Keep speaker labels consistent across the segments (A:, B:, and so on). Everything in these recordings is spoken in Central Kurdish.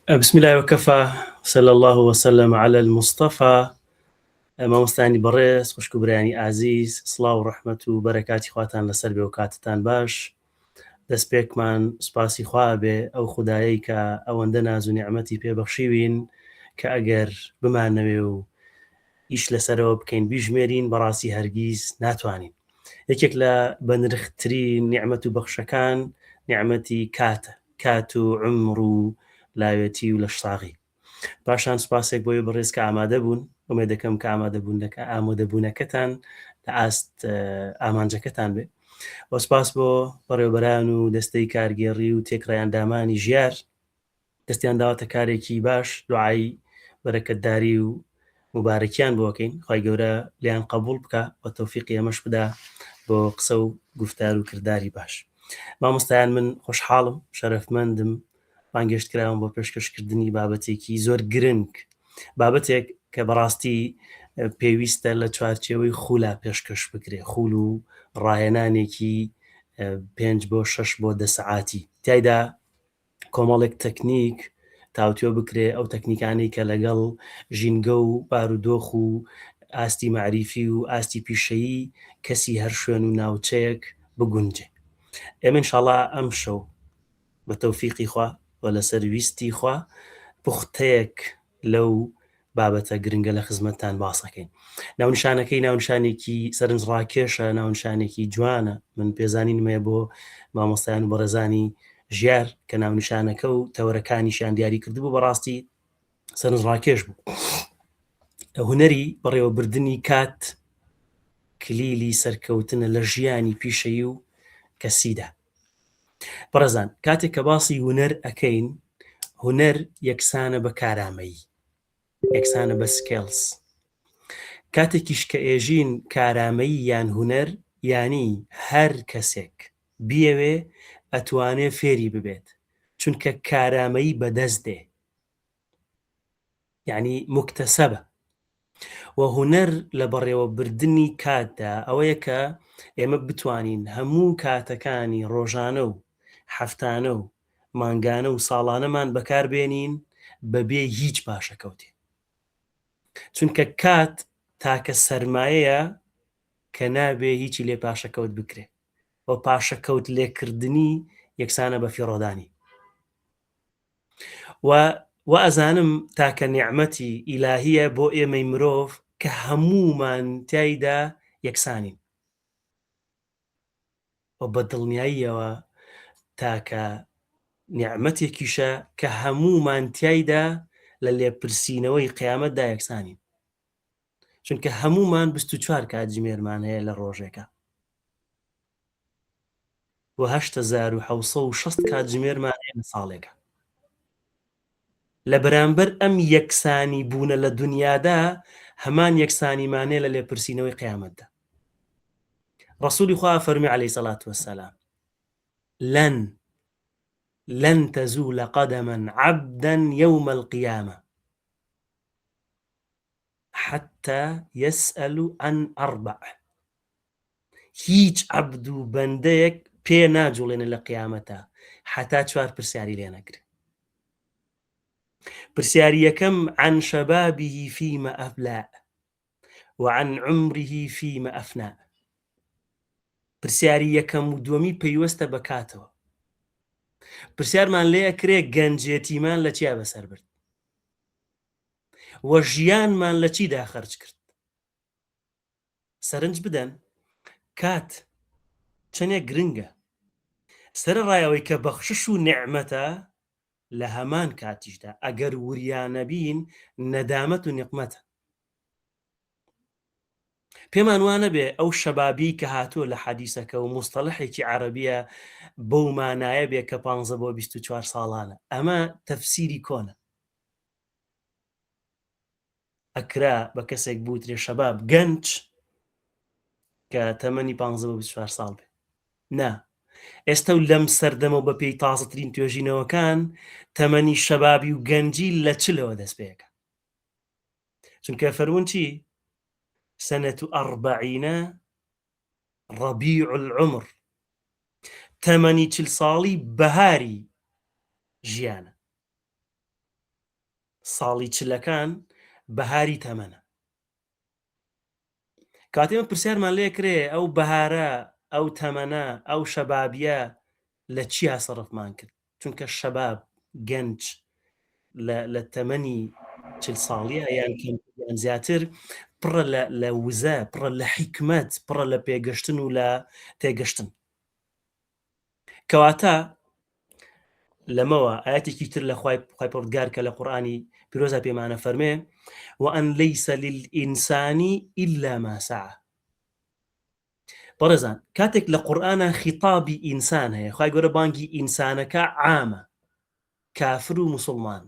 A: بسم الله وكفى صلى الله وسلم على المصطفى. مامۆستانی بەڕێز خوشکبرانی ئازیز، سڵاو و ڕەحمەت و بەرەکاتی خواتان لەسەر بێ و کاتتان باش. دەست پێکمان سوپاسی خوا بێ ئەو خودایەی کە ئەوەندە ناز و نیعمەتی پێبەخشیوین کە ئەگەر بمانەوێ و ئیش لەسەرەوە بکەین بیژمێرین بەڕاستی هەرگیز ناتوانین. یەکێک لە بەنرخترین نیعمەت و بەخشەکان نیعمەتی کات و عمر و لاوێتی و لە شتاغی. پاشان سوپاسێک بۆی بەڕێز کە ئامادە بوون، ئومێد دەکەم کە ئامادەبوونەکەتان لە ئاست ئامانجەکەتان بێ. بۆ سپاس بۆ بەڕێوەبەران و دەستەی کارگێڕی و تێکڕیان دامانی ژیار، دەستیان داواتە کارێکی باش، دوعای بەرەکەتداری و مبارەکیان بۆکەین. خی گەورە لیان قبول بکە بە تەوفیقی ئەمەش بدا بۆ قسە و گفتار و کردداری باش. مامۆستایان من خۆشحاڵم، شەرەفمەندم بانگێشتکراون بۆ پێشکەشکردنی بابەتێکی زۆر گرنگ، بابەتێک کە بەڕاستی پێویستە لە چوارچێوەی خولا پێشکەش بکرێ، خوول و ڕاهێنانێکی 5 بۆ 6 بۆ 10 سەعاتی تایدا کۆمەڵێک تەکنیک تاوتوێ بکرێ، ئەو تەکنیکانی کە لەگەڵ ژینگە و بارودۆخ و ئاستی معریفی و ئاستی پیشەیی کەسی هەر شوێن و ناوچەیەک بگونجێ. ئێمە ئینشاڵڵا ئەم شەو بە تەوفیقی خوا و لەسەر ویستی خوا پوختەیەک لەو بابەتە گرنگە لە خزمەتتان باسەکەین. ناونشانەکەی ناونشانێکی سەرنجڕاکێشە، ناونشانێکی جوانە. من پێزانینمێ بۆ مامۆستایان و بەڕێزانی ژیار کە ناونشانەکە و تەوەرەکانیشیان دیاری کردبوو بەڕاستی سەرنجڕاکێش بوو. هونەری بەڕێوەبردننی کات کلیلی سەرکەوتنە لە ژیانی پیشەیی و کەسیدا. بەڕێزان، کاتێک کە باسی هونەر ئەکەین، هونەر یەکسانە بە کارامەیی، یەکسانە بە سکێڵس. کاتێکیش کە ئێژین کارامەیی یان هونەر، یانی هەر کەسێک بیەوێ ئەتوانێ فێری ببێت، چونکە کارامەیی بەدەست دێ، یعنی مکتەسەبە. و هونەر لە بەڕێوەبردننی کاتدا ئەوەیە کە ئێمە بتوانین هەموو کاتەکانی ڕۆژانە و هەفتانە و مانگانە و ساڵانەمان بەکاربێنین بەبێ هیچ پاشەکەوتێ، چونکە کات تاکە سەرمایەیە کە نابێ هیچی لێ پاشەکەوت بکرێ، و پاشەکەوت لێکردنی یەکسانە بە فیڕۆدانی. و ئەزانم تاکە نیعمەتی ئیلاهیە بۆ ئێمەی مرۆڤ کە هەموومان تایدا یەکسانین، و بە دڵنیاییەوە تاکە نیعمەتێکیشە کە هەموومان تایدا لە لێپرسینەوەی قیامەتدا یەکسانین، چونکە هەموومان 24 کاتژمێرمان هەیە لە ڕۆژێکە، و 8760 کاتژمێرمان هەیە لە ساڵێکە. لە بەرامبەر ئەم یەکسانی بوونە لە دنیادا هەمان یەکسانیمانەیە لە لێپرسینەوەی قیامەتدا. ڕەسوولی خوا فەرمی عەلەیهی سەڵات وەسەلام لن تزول قدما عبدا يوم القيامة حتى يسأل عن 4. هیچ عەبد و بەندەیەک پێ ناجوڵێنە لە قیامەتە حتا 4 پرسیاری لێ نەکرێ. پرسیاری یەکەم عن شبابه فيما أفلى وعن عمره فيما أفنى. پرسیاری یەکەم و دووەمی پەیوەستە بە کاتەوە. پرسیارمان لێ ئەکرێ گەنجێتیمان لە چیا بەسەر برد، و ژیانمان لە چیدا خەرج کرد. سەرنج بدەن کات چەندێک گرنگە. سەرەڕایەوەی کە بەخشش و نیعمەتە لە هەمان کاتیشدا ئەگەر وریانە بین نەدامەت و نیقمەتە. پێمان وانە بێ ئەو شەبابی کە هاتووە لە حەدیسەکە و مستەڵەحێکی عەرەبیە بەو مانایە بێ کە 15 بۆ 24 ساڵانە، ئەمە تەفسیری کۆنە. ئەکرا بە کەسێک بوترێ شەباب گەنج کە تەمەنی 15 بۆ 24 ساڵ بێ. نا، ئێستا و لەم سەردەمە بە پێی تازەترین توێژینەوەکان تەمەنی شەبابی و گەنجی لە چلەوە دەست پێەکە، چونکە فەرموون چی؟ سەنەة 40 ڕەبیع العمر، تەمەنی 40 ساڵی بەهاری ژیانە. ساڵی چلەکان بەهاری تەمەنە. کاتێمە پرسیارمان لێ کرێ ئەو بەهارە، ئەو تەمەنە، ئەو شەبابیە لە چیا سەرفمان کرد؟ چونکە شەباب گەنج لە تەمەنی 40 ساڵیە یان کەم زیاتر پڕە لە وزە، پڕە لە حیکمەت، پڕە لە پێگەشتن و لە تێگەشتن. کەواتە لەمەوە ئاەتێکی تر لە خوای پەروەردگار کە لە قورئانی پیرۆزە پێمانە فەرمێ وأن ليس للإنسان إلا ما سعى. بەڕێزان کاتێک لە قورئانە خیتابی ئینسان هەیە، خوای گەورە بانگی ئینسانەکە عامە، کافر و موسڵمان،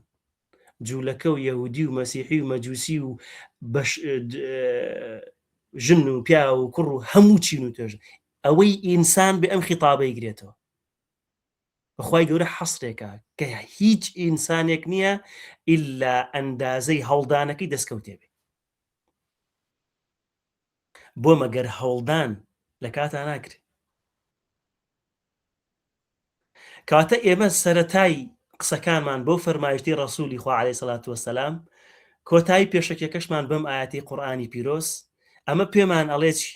A: جوولەکە و یەهودی و مەسیحی و مەجووسی و ژن و پیا و کوڕ و هەموو چین و توێژن، ئەوەی ئینسان بێ ئەم خیتابەی گرێتەوە. بەخوای گەورە حەسرێکە کە هیچ ئینسانێک نییە ئیلا ئەندازەی هەڵدانەکەی دەستکەوتێ بێ. بۆ مەگەر هەوڵدان لە کاتا ناکرێت. کاتە ئێمە سەرەتای قسەکانمان بۆ فەرمایشتی ڕەسوولی خوا عەلەیهی سەڵات وەسەلام، کۆتایی پێشەکێکەشمان بەم ئاەتی قورئانی پیرۆز ئەمە پێمان ئەڵێ چی؟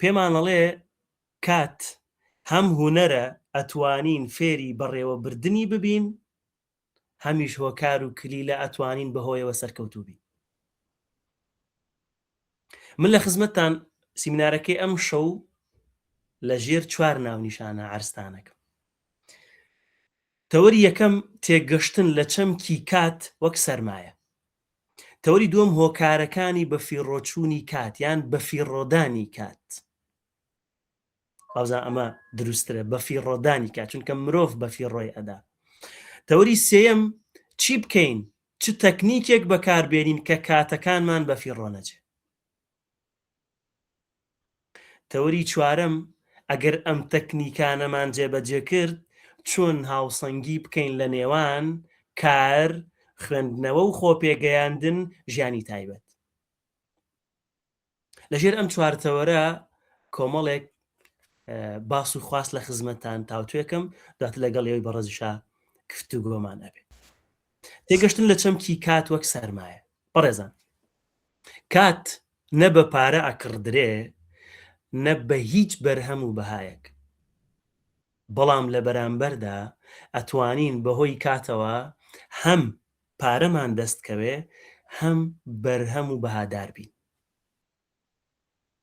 A: پێمان ئەڵێ کات هەم هونەرە ئەتوانین فێری بەڕێوەبردنی ببین، هەمیش هۆکار و کلیلە ئەتوانین بەهۆیەوە سەرکەوتوو بین. من لە خزمەتتان سیمینارەکەی ئەم شەو لە ژێر 4 ناونیشانە عەرزتانەکەم. تەوەری یەکەم تێگەشتن لە چەمکی کات وەک سەرمایە. تەوەری دووەم هۆکارەکانی بە فیڕۆچوونی کات یان بە فیڕۆدانی کات. ئەوزا ئەمە دروسترە بە فیڕۆدانی کات، چونکە مرۆڤ بە فیڕۆی ئەدا. تەوەری سێیەم چی بکەین؟ چ تەکنیکێک بەکاربێنین کە کاتەکانمان بە فیڕۆ نەچێت. تەوەری چوارەم ئەگەر ئەم تەکنیکانەمان جێبەجێ کرد چۆن هاوسەنگی بکەین لە نێوان کار، خوێندنەوە و خۆپێگەیاندن ژیانی تایبەت. لەژێر ئەم چوارتەوەرە کۆمەڵێک باس و خواست لە خزمەتتان تاوتوێکم دواتر لەگەڵ ئێوەی بەڕێزیشا گفتوگۆمان ئەبێ. تێگەشتن لە چەمکی کات وەک سەرمایە. بەڕێزان کات نە بە پارە ئەکڕدرێ، نە بە هیچ بەرهەم و بەهایەک، بەڵام لە بەرامبەردا ئەتوانین بەهۆی کاتەوە هەم پارەمان دەستکەوێ، هەم بەرهەم و بەهادار بین.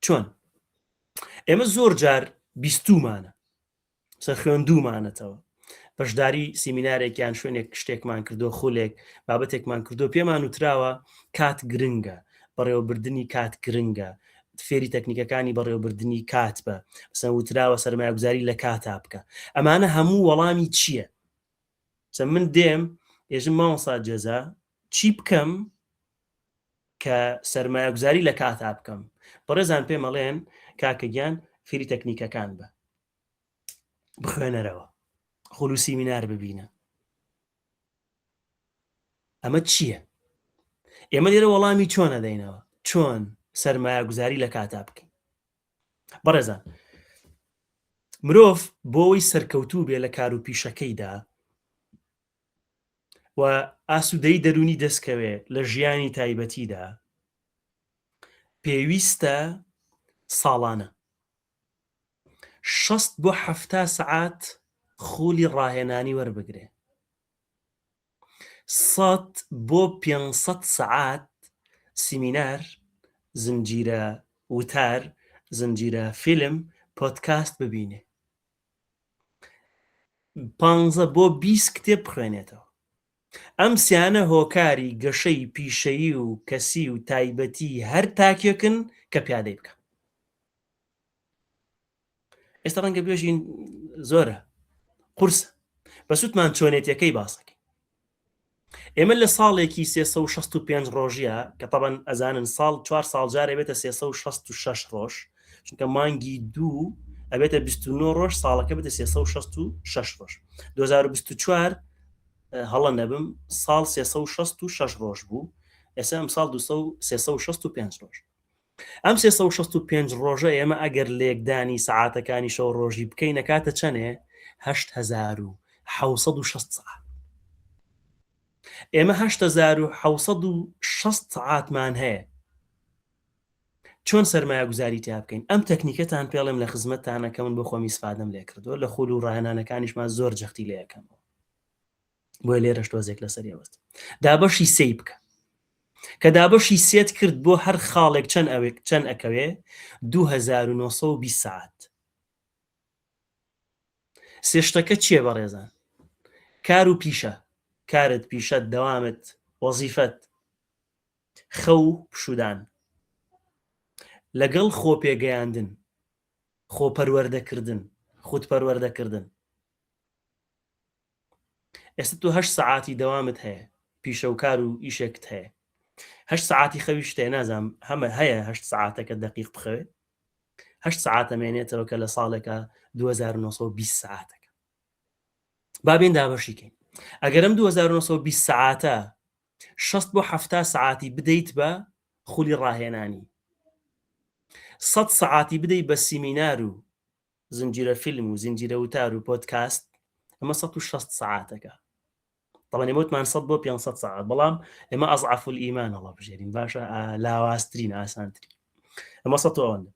A: چۆن؟ ئێمە زۆر جار بیستومانە خوێندومانەتەوە، بەشداری سیمینارێکیان شوێنێک شتێکمان کردو، خولێک بابەتێکمان کردو، پێمان وتراوە کات گرنگە، بەڕێوەبردننی کات گرنگە، فێری تەکنیکەکانی بەڕێوەبردننی کات بە سە وتراوە سەرمایه‌گوزاری لە کاتا بکە. ئەمانە هەموو وەڵامی چییە؟ من دێم ئێژم مامۆستا جێزا چی بکەم کە سەرمایه‌گوزاری لە کاتا بکەم؟ بەڕێزان پێم ئەڵێن کاکەگیان فێری تەکنیکەکان بە، بخوێنەرەوە، خۆل و سیمینار ببینە. ئەمە چییە؟ ئێمە لێرە وەڵامی چۆنە دەینەوە، چۆن سەرمایه‌گوزاری لە کاتا بکەین. بەڕێزان مرۆڤ بۆی سەرکەوتوو بێ لە کار و پیشەکەیدا و ئاسوودەی دەرونی دەستکەوێ لە ژیانی تایبەتیدا، پێویستە ساڵانە 60 بۆ 70 سەعات خولی ڕاهێنانی وەربگرێ، 100 بۆ 500 سەعات سیمینار، زنجیرە وتار، زنجیرە فیلم، پۆدکاست ببینێ، 15 بۆ 20 کتێب بخوێنێتەوە. ئەم سیانە هۆکاری گەشەی پیشەیی و کەسی و تایبەتی هەر تاکێکن کە پیادەی بکە. ئێستا ڕەنگە بێژین زۆرە قورسە، بەسووتمان چۆنێتیەکەی باسەکەی. ئێمە لە ساڵێکی 365 ڕۆژیە کە تەبەن ئەزانن ساڵ 4 ساڵ جارێ بێتە 366 ڕۆژ، چونکە مانگی 2 ئەبێتە 29 ڕۆژ، ساڵەکە بێتە 366 ڕۆژ. 2024 هەڵە نەبم ساڵ 366 ڕۆژ بوو، ئێستا ئەم ساڵ 365 ڕۆژ. ئەم 365 ڕۆژە ئێمە ئەگەر لێکدانی سەعاتەکانی شەو ڕۆژی بکەین نەکاتە چەندێ؟ 8760 سەعات. ئێمە 8760 ساعاتمان هەیە. چۆن سەرمایە گوزاری تیا بکەین؟ ئەم تەکنیکەتان پێڵێم لە خزمەتتانەکەون بۆ خۆم ئیسفادەم لێ کردووە، لە خول و ڕاهێنانەکانیشمان زۆر جەختی لێ یەکەمەوە. بۆیە لێرەش تۆزێک لەسەر ئێوەست. دابەشی سێی بکە. کە دابەشی سێت کرد بۆ هەر خاڵێک چەند ئەکەوێ 2920 ساعت. سێشتەکە چییە بەڕێزان؟ کار و پیشە، کارت، پیشەت، دەوامت، وەزیفەت، خەو پشودان، لەگەڵ خۆپێگەیاندن، خۆپەروەردەکردن، خودپەروەردەکردن. ئێستا تۆ 8 ساعاتی دەوامت هەیە، پیشە و کار و ئیشێکت هەیە. 8 ساعاتی خەویش تێ نازانم هەمە هەیە 8 ساعاتەکە دقیق بخەوێ. 8 ساعات ئەمێنێتەوە کە لە ساڵێکە 2920 ساعاتەکە. بابێن دابەشیکەین. ئەگەرم 2920 ساعاتە 60 بۆ 70 ساعاتی بدەیت بە خولی ڕاهێنانی، 100 ساعاتی بدەیت بە سیمینار و زنجیرە فیلم و زنجیرە وتار و پۆدکاست، ئەمە 160 ساعاتەکە. طبعا ئێمەوتمان 100 بۆ 500 ساعات، بەڵام ئێمە ئەضعف الئیمان هەڵا بژێرین، باشە لاوازترین ئاسانترین. ئەمە 100 ئەوەندە.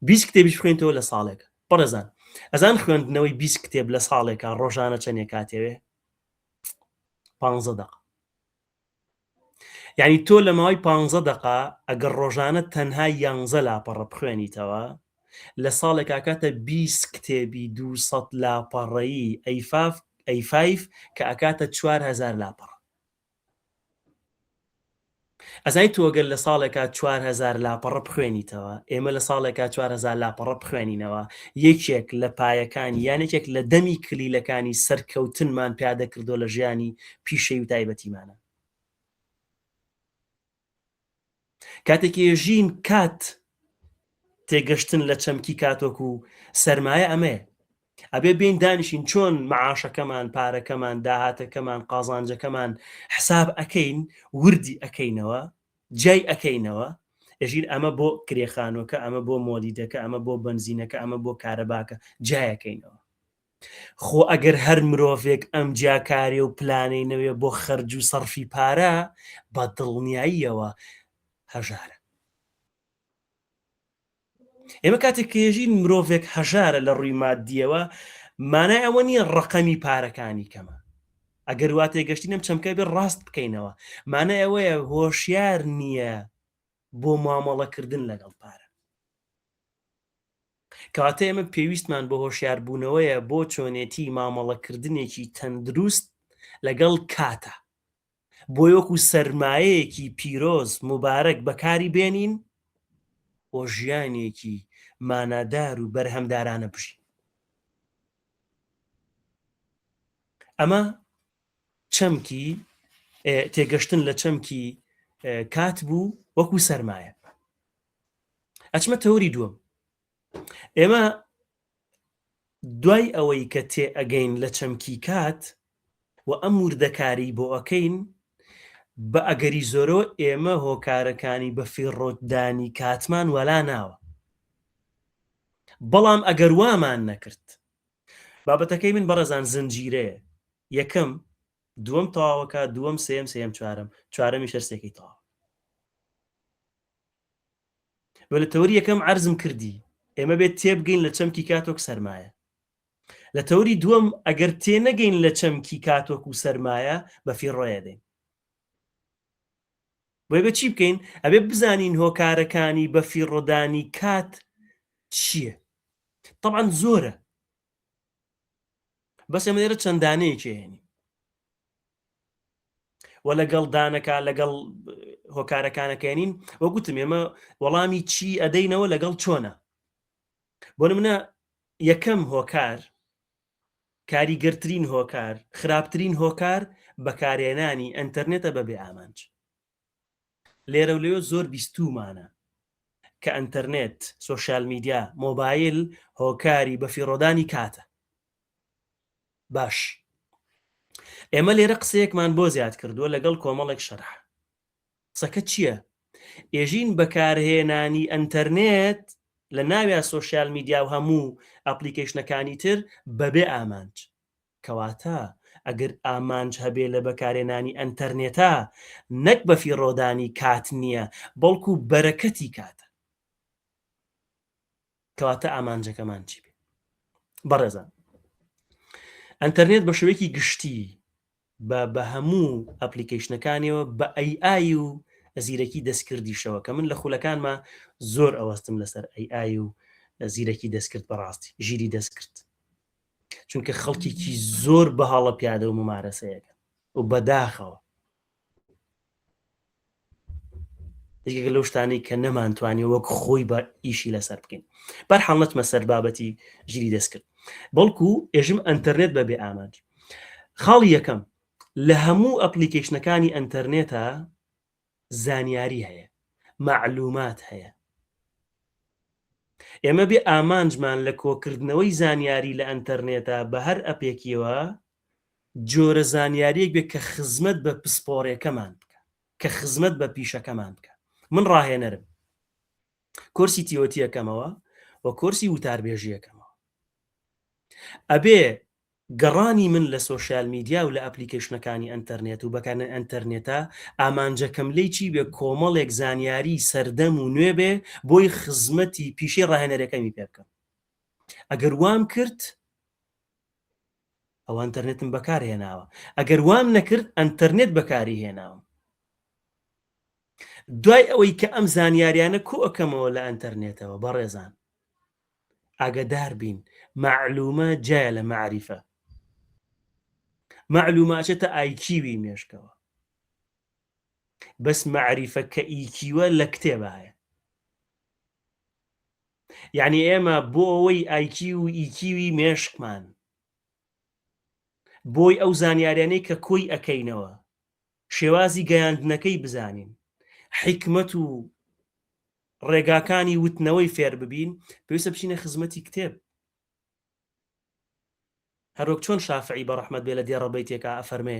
A: 20 کتێبیش بخوێنیتەوە لە ساڵێک. بەڕێزان ئەزان خوێندنەوەی 20 کتێب لە ساڵێکە ڕۆژانە چەندێک کاتێوێ؟ 15 دقه. یعنی تۆ لە ماوەی 15 دقه ئەگەر ڕۆژانە تەنها 11 لاپەڕە بخوێنیتەوە، لە ساڵێکا کاتە 20 کتێبی 200 لاپەڕەیی ئەیفایف کە ئەکاتە 4000 لاپەڕە. ئەزای تۆ ئەگەر لە ساڵێکا 4000 لاپەڕە بخوێنیتەوە، ئێمە لە ساڵێکا 4000 لاپەڕە بخوێنینەوە، یەکێک لە پایەکانی یانێکێک لە دەمی کلیلەکانی سەرکەوتنمان پیادە کردو لە ژیانی پیشەی و تایبەتیمانە. کاتێکی ژین کات تێگەشتن لە چەمکی کاتۆک و سەرمایە ئەمەیە. ئەبێ بین دانیشین چۆن معاشەکەمان، پارەکەمان، داهاتەکەمان، قازانجەکەمان حساب ئەکەین، وردی ئەکەینەوە، جای ئەکەینەوە. ئەژین ئەمە بۆ کرێخانۆکە، ئەمە بۆ مۆلیدەکە، ئەمە بۆ بنزینەکە، ئەمە بۆ کارەباکە، جایەکەینەوە. خۆ ئەگەر هەر مرۆڤێک ئەم جاکارێ و پلانەی نەوێ بۆ خەرج و سەرفی پارە، بە دڵنیاییەوە هەژارە. ئێمە کاتێک کێژین مرۆڤێک هەژارە لە ڕووی مادیەوە، مانای ئەوە نییە ڕقەمی پارەکانی کەمە. ئەگەر وا تێگەشتینم چەمکە بێ ڕاست بکەینەوە، مانای ئەوەیە هۆشیار نییە بۆ مامەڵەکردن لەگەڵ پارە. کەواتە ئێمە پێویستمان بۆ هۆشیاربوونەوەیە بۆ چۆنێتی مامەڵەکردنێکی تەندروست لەگەڵ کاتە، بۆ وەکو سەرمایەیەکی پیرۆز مبارەک بەکاری بێنین بۆ ژیانێکی مانادار و بەرهەمدارانە بژین. ئەمە چەمکی تێگەشتن لە چەمکی کات بوو وەکو سەرمایە. ئەچمە تەوری دووەم. ئێمە دوای ئەوەی کە تێ ئەگەین لە چەمکی کات و ئەم وردەکاری بۆ ئەەکەین، بە ئەگەری زۆرەوە ئێمە هۆکارەکانی بە فیڕۆدانی کاتمان وەلا ناوە. بەڵام ئەگەر وامان نەکرد، بابەتەکەی من بەڕێزان زنجیرەیە. یەکەم، دووەم تەواوەکە، دووەم، سێم، چوارەمی شەرسێکی تەواو. بە لە تەوری یەکەم عەرزم کردی ئێمە بێت تێبگەین لە چەمکی کاتۆک سەرمایە. لە تەوری دووەم ئەگەر تێ نەگەین لە چەمکی کاتۆک و سەرمایە، بە فیڕۆیە دێن. بۆیە بە چی بکەین؟ ئەبێ بزانین هۆکارەکانی بە فیڕۆدانی کات چییە؟ طبعاً زۆرە، بەس ئێمە لێرە چەندانەیەکی هێنی و لەگەڵ دانەکە لەگەڵ هۆکارەکانەکەێنین. وەگوتم ئێمە وەڵامی چی ئەدەینەوە لەگەڵ چۆنە. بۆ نمونە یەکەم هۆکار، کاریگەرترین هۆکار، خراپترین هۆکار بەکارهێنانی ئەنتەرنێتە بەبێ ئامانج. لێرە و لێوە زۆر بیستومانە کە ئەنتەرنێت، سۆشیال میدیا، مۆبایل هۆکاری بە فیڕۆدانی کاتە. باش، ئێمە لێرە قسەیەکمان بۆ زیاد کردووە لەگەڵ کۆمەڵێک شەرح. قسەکە چییە؟ ئێژین بەکارهێنانی ئەنتەرنێت لە ناویان سۆشیال میدیا و هەموو ئەپلیکیشنەکانی تر بەبێ ئامانج. کەواتە ئەگەر ئامانج هەبێ لە بەکارێنانی ئەنتەرنێتە نەک بە فیڕۆدانی کات نییە بەڵکو بەرەکەتی کاتە کەواتە ئامانجەکەمان چی بێ بەڕێزان ئەنتەرنێت بە شێوەیەکی گشتی بە هەموو ئەپلیکیشنەکانیەوە بە AI و زیرەکی دەستکردیشەوە کە من لە خولەکانمە زۆر ئەوەستم لەسەر AI و زیرەکی دەستکرد بەڕاستی ژیری دەستکرد چونکە خەڵکێکی زۆر بەهاڵە پیادە و ممارەسەیەەکە و بەداخەوە یەکێک لەو شتانەی کە نەمانتوانی وەک خۆی بە ئیشی لەسەر بکەین بەرحاڵ نەچمە سەر بابەتی ژیری دەستکرد بەڵکو ئێژم ئەنتەرنێت بەبێ ئامانج خاڵی یەکەم لە هەموو ئەپلیکیشنەکانی ئەنتەرنێتە زانیاری هەیە معلومات هەیە ئێمە بێ ئامانجمان لە کۆکردنەوەی زانیاری لە ئەنتەرنێتە بە هەر ئەپێکیەوە جۆرە زانیاریەک بێت کە خزمەت بە پسپۆڕیەکەمان بکە کە خزمەت بە پیشەکەمان بکە من ڕاهێنەرم کۆرسی تیۆتیەکەمەوە و کۆرسی وتاربێژیەکەمەوە ئەبێ گەڕانی من لە سۆشیال میدیا و لە ئەپلیکیشنەکانی ئەنتەرنێت و بەکارە ئەنتەرنێتە ئامانجەکەم لێی چی بێ کۆمەڵێک زانیاری سەردەم و نوێ بێ بۆی خزمەتی پیشەی ڕاهێنەرەکەمی پێ بکەم ئەگەر وام کرد ئەو ئەنتەرنێتم بەکارهێناوە ئەگەر وام نەکرد ئەنتەرنێت بەکاری هێناوم دوای ئەوەی کە ئەم زانیاریانە کۆ ئەەکەمەوە لە ئەنتەرنێتەوە بەڕێزان ئاگدار بین معلومە جایە لە معریفە معلوماچێتە ئایکیوی مێشکەوە بەس معریفە کە ئیکیوە لە کتێبە هەیە یعنی ئێمە بۆ ئەوەی ئایکی و ئیکیوی مێشکمان بۆی ئەو زانیاریانەی کە کۆی ئەەکەینەوە شێوازی گەیاندنەکەی بزانین حکمت و ڕێگاکانی وتنەوەی فێر ببین پێویستە بچینە خزمەتی کتێب هەروەک چۆن شافعی بەڕەحمەت بێ لە دێڕە بەیتێکە ئەفەرمێ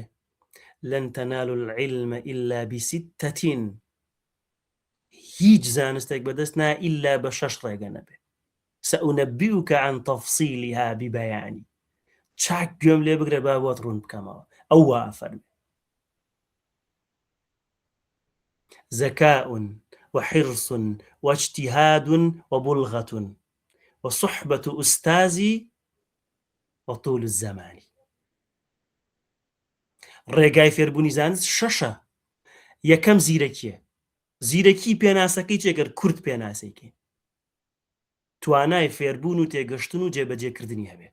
A: لەن تەنالوا العلم إلا بستة هیچ زانستێک بەدەست نا ئیلا بە 6 ڕێگە نەبێ سأنبئك عن تفصيلها ببياني چاک گوێم لێ بگرە با بۆت ڕوون بکەمەوە ئەو وا ئەفەرمێ ذكاء وحرص واجتهاد وبلغة وصحبة أستاذي وطول الزمان ڕێگای فێربوونی زانست 6 یەکەم زیرەکیە زیرەکی پێناسەکەی چێگەر کورت پێناسێکی توانای فێربوون و تێگەشتن و جێبەجێکردنی هەبێ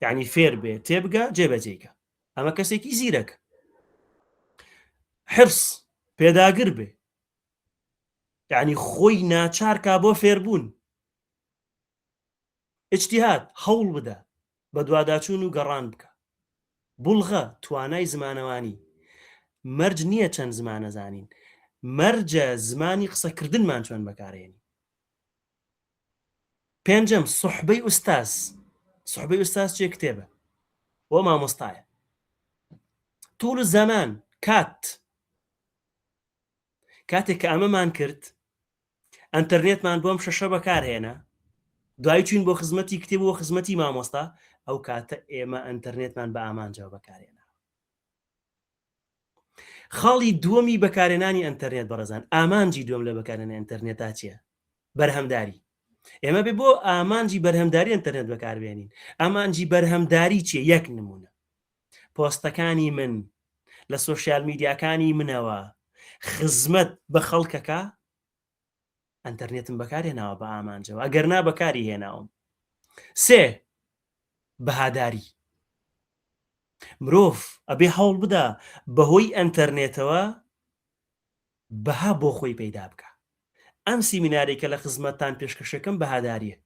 A: یعنی فێر بێ تێبگە جێبەجێکە ئەمە کەسێکی زیرەک حرص پێداگر بێ یعنی خۆی ناچارکا بۆ فێربوون اجتهاد هەوڵ بدە بە دواداچوون و گەڕان بکە بوڵغە توانای زمانەوانی مەرج نییە چەند زمانە زانین مەرجە زمانی قسەکردنمان چۆن بەکارێنی پێنجەم سوحبەی ئوستاز سوحبەی ئوستاز چێ کتێبە وە مامۆستایە توول زەمان کاتێک کە ئەمەمان کرد ئەنتەرنێتمان بۆم 6 بەکارهێنا دوای چوین بۆ خزمەتی کتێب و خزمەتی مامۆستا ئەو کاتە ئێمە ئەنتەرنێتمان بە ئامانجەوە بەکارهێنا خاڵی دووەمی بەکارهێنانی ئەنتەرنێت بەڕێزان ئامانجی دووەم لە بەکارهێنانی ئەنتەرنێتا چییە بەرهەمداری ئێمە بێ بۆ ئامانجی بەرهەمداری ئەنتەرنێت بەکاربێنین ئامانجی بەرهەمداری چیە یەک نمونە پۆستەکانی من لە سۆشیال میدیاکانی منەوە خزمەت بە خەڵکەکە ئەنتەرنێتم بەکارهێناوە بە ئامانجەوە ئەگەر نا بەکاری هێناوم سێ بەهاداری مرۆڤ ئەبێ هەوڵ بدە بەهۆی ئەنتەرنێتەوە بەها بۆ خۆی پەیدا بکە ئەم سیمینارێکە لە خزمەتتان پێشکەشەکەم بەهاداریە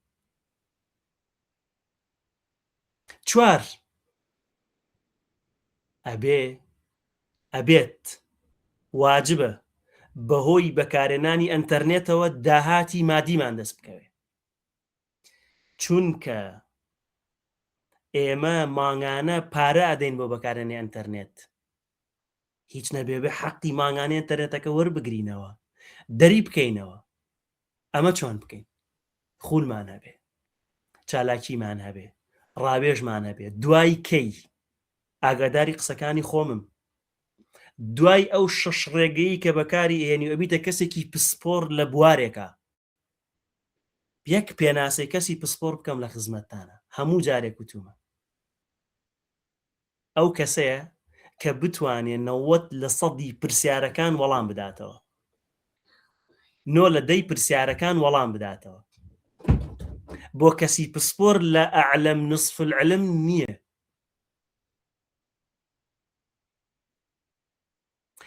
A: 4 ئەبێت واجبە بەهۆی بەکارهێنانی ئەنتەرنێتەوە داهاتی مادیمان دەست بکەوێ چونکە ئێمە ماڭانە پارە ئەدەین بۆ بەکارهێنانی ئەنتەرنێت هیچ نەبێ حەقی ماڭانەی ئەنتەرنێتەکە وەربگرینەوە دەری بکەینەوە ئەمە چۆن بکەین خولمان هەبێ چالاکیمان هەبێ ڕابێژمان هەبێ دوای کەی ئاگاداری قسەکانی خۆمم دوای ئەو شەش ڕێگەی کە بەکاری هێنی ئەبیتە کەسێکی پسپۆر لە بوارێکە یەک پێناسەی کەسی پسپۆر بکەم لە خزمەتتانە هەموو جارێک وتومە ئەو کەسەیە کە بتوانێت 90% پرسیارەکان وەڵام بداتەوە 9 پرسیارەکان وەڵام بداتەوە بۆ کەسی پسپۆر لە ئەعلەم نصف العلم نییە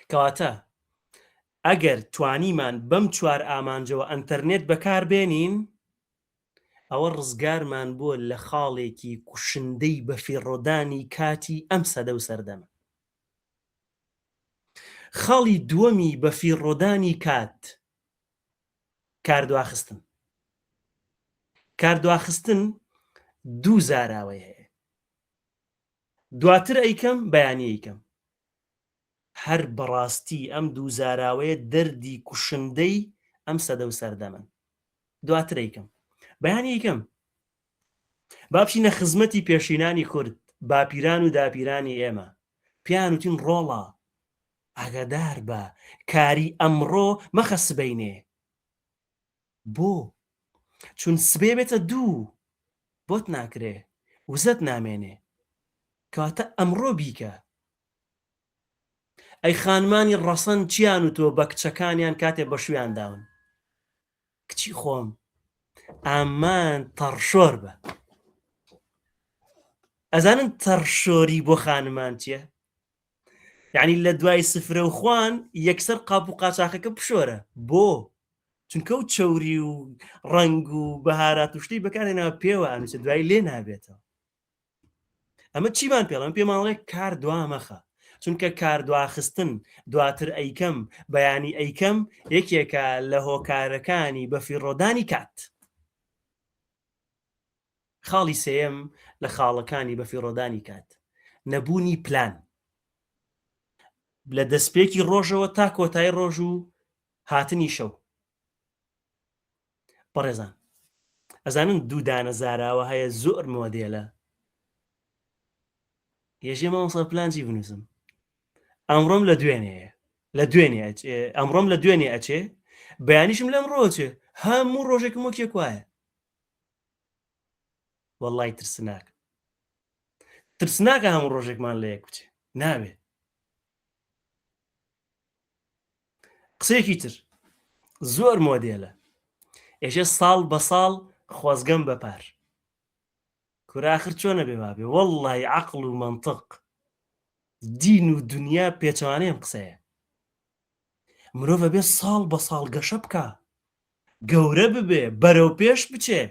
A: کەواتە ئەگەر توانیمان بەم چوار ئامانجەوە ئەنتەرنێت بەکاربێنین ئەوە ڕزگارمان بووە لە خاڵێکی کوشندەی بەفیڕۆدانی کاتی ئەم سەدە و سەردەمە خاڵی دووەمی بەفیڕۆدانی کات کاردواخستن دوو زاراوەی هەیە دواتر ئەیکەم بەیانی ئەیکەم هەر بەڕاستی ئەم دوو زاراوەیە دەردی کوشندەی ئەم سەدە و سەردەمن دواتر ئەیکەم بەیانی ئەیکەم با بچینە خزمەتی پێشینانی کورد باپیران و داپیرانی ئێمە پیان وتین ڕۆڵە ئاگادار بە کاری ئەمڕۆ مەخە سبەینێ بۆ چون سبێ بێتە دوو بۆت ناکرێ وزەت نامێنێ کەواتە ئەمڕۆ بیکە ئەی خانمانی ڕەسەن چیان و تۆ بە کچەکانیان کاتێ بە شویان داون کچی خۆم ئامان تەڕشۆر بە ئەزانن تەڕشۆری بۆ خانمان چییە؟ یعنی لە دوای سفرە و خوان یەکسەر قاپ و قاچاقەکە پشۆرە بۆ چونکە و چەوری و ڕنگ و بەهارات و شتی بەکارهێناوە پێوە ئەنووسێت دوای لێ نابێتەوە ئەمە چیمان پێڵێن پێماڵێ کار دوامەخە چونکە کاردواخستن دواتر ئەیکەم بەیانی ئەیکەم یەکێکە لە هۆکارەکانی بەفیڕۆدانی کات خاڵی سێیەم لە خاڵەکانی بەفیڕۆدانی کات نەبوونی پلان لە دەستپێکی ڕۆژەوە تا کۆتایی ڕۆژ و هاتنی شەو بەڕێزان ئەزانن دوو دانە زاراوە هەیە زۆر مۆدێلە یەژێ مامۆستا پلانجی بنووسم ئەمڕۆم لە دوێنێ ئەچێ بەیانیشم لەم ڕۆچێ هەموو ڕۆژێکم وەکێک وایە وەڵڵای ترسناکە هەموو ڕۆژێکمان لە یەک بچێ نابێت قسەیەکی تر زۆر مۆدێلە ئێشێ ساڵ بە ساڵ خۆزگەم بەپار کوراخر چۆنە بێ وابێ وەڵڵای عەقڵ و مەنتق دین و دنیا پێچەوانەیەم قسەیە مرۆڤە بێ ساڵ بە ساڵ گەشە بکە گەورە ببێ بەرەو پێش بچێ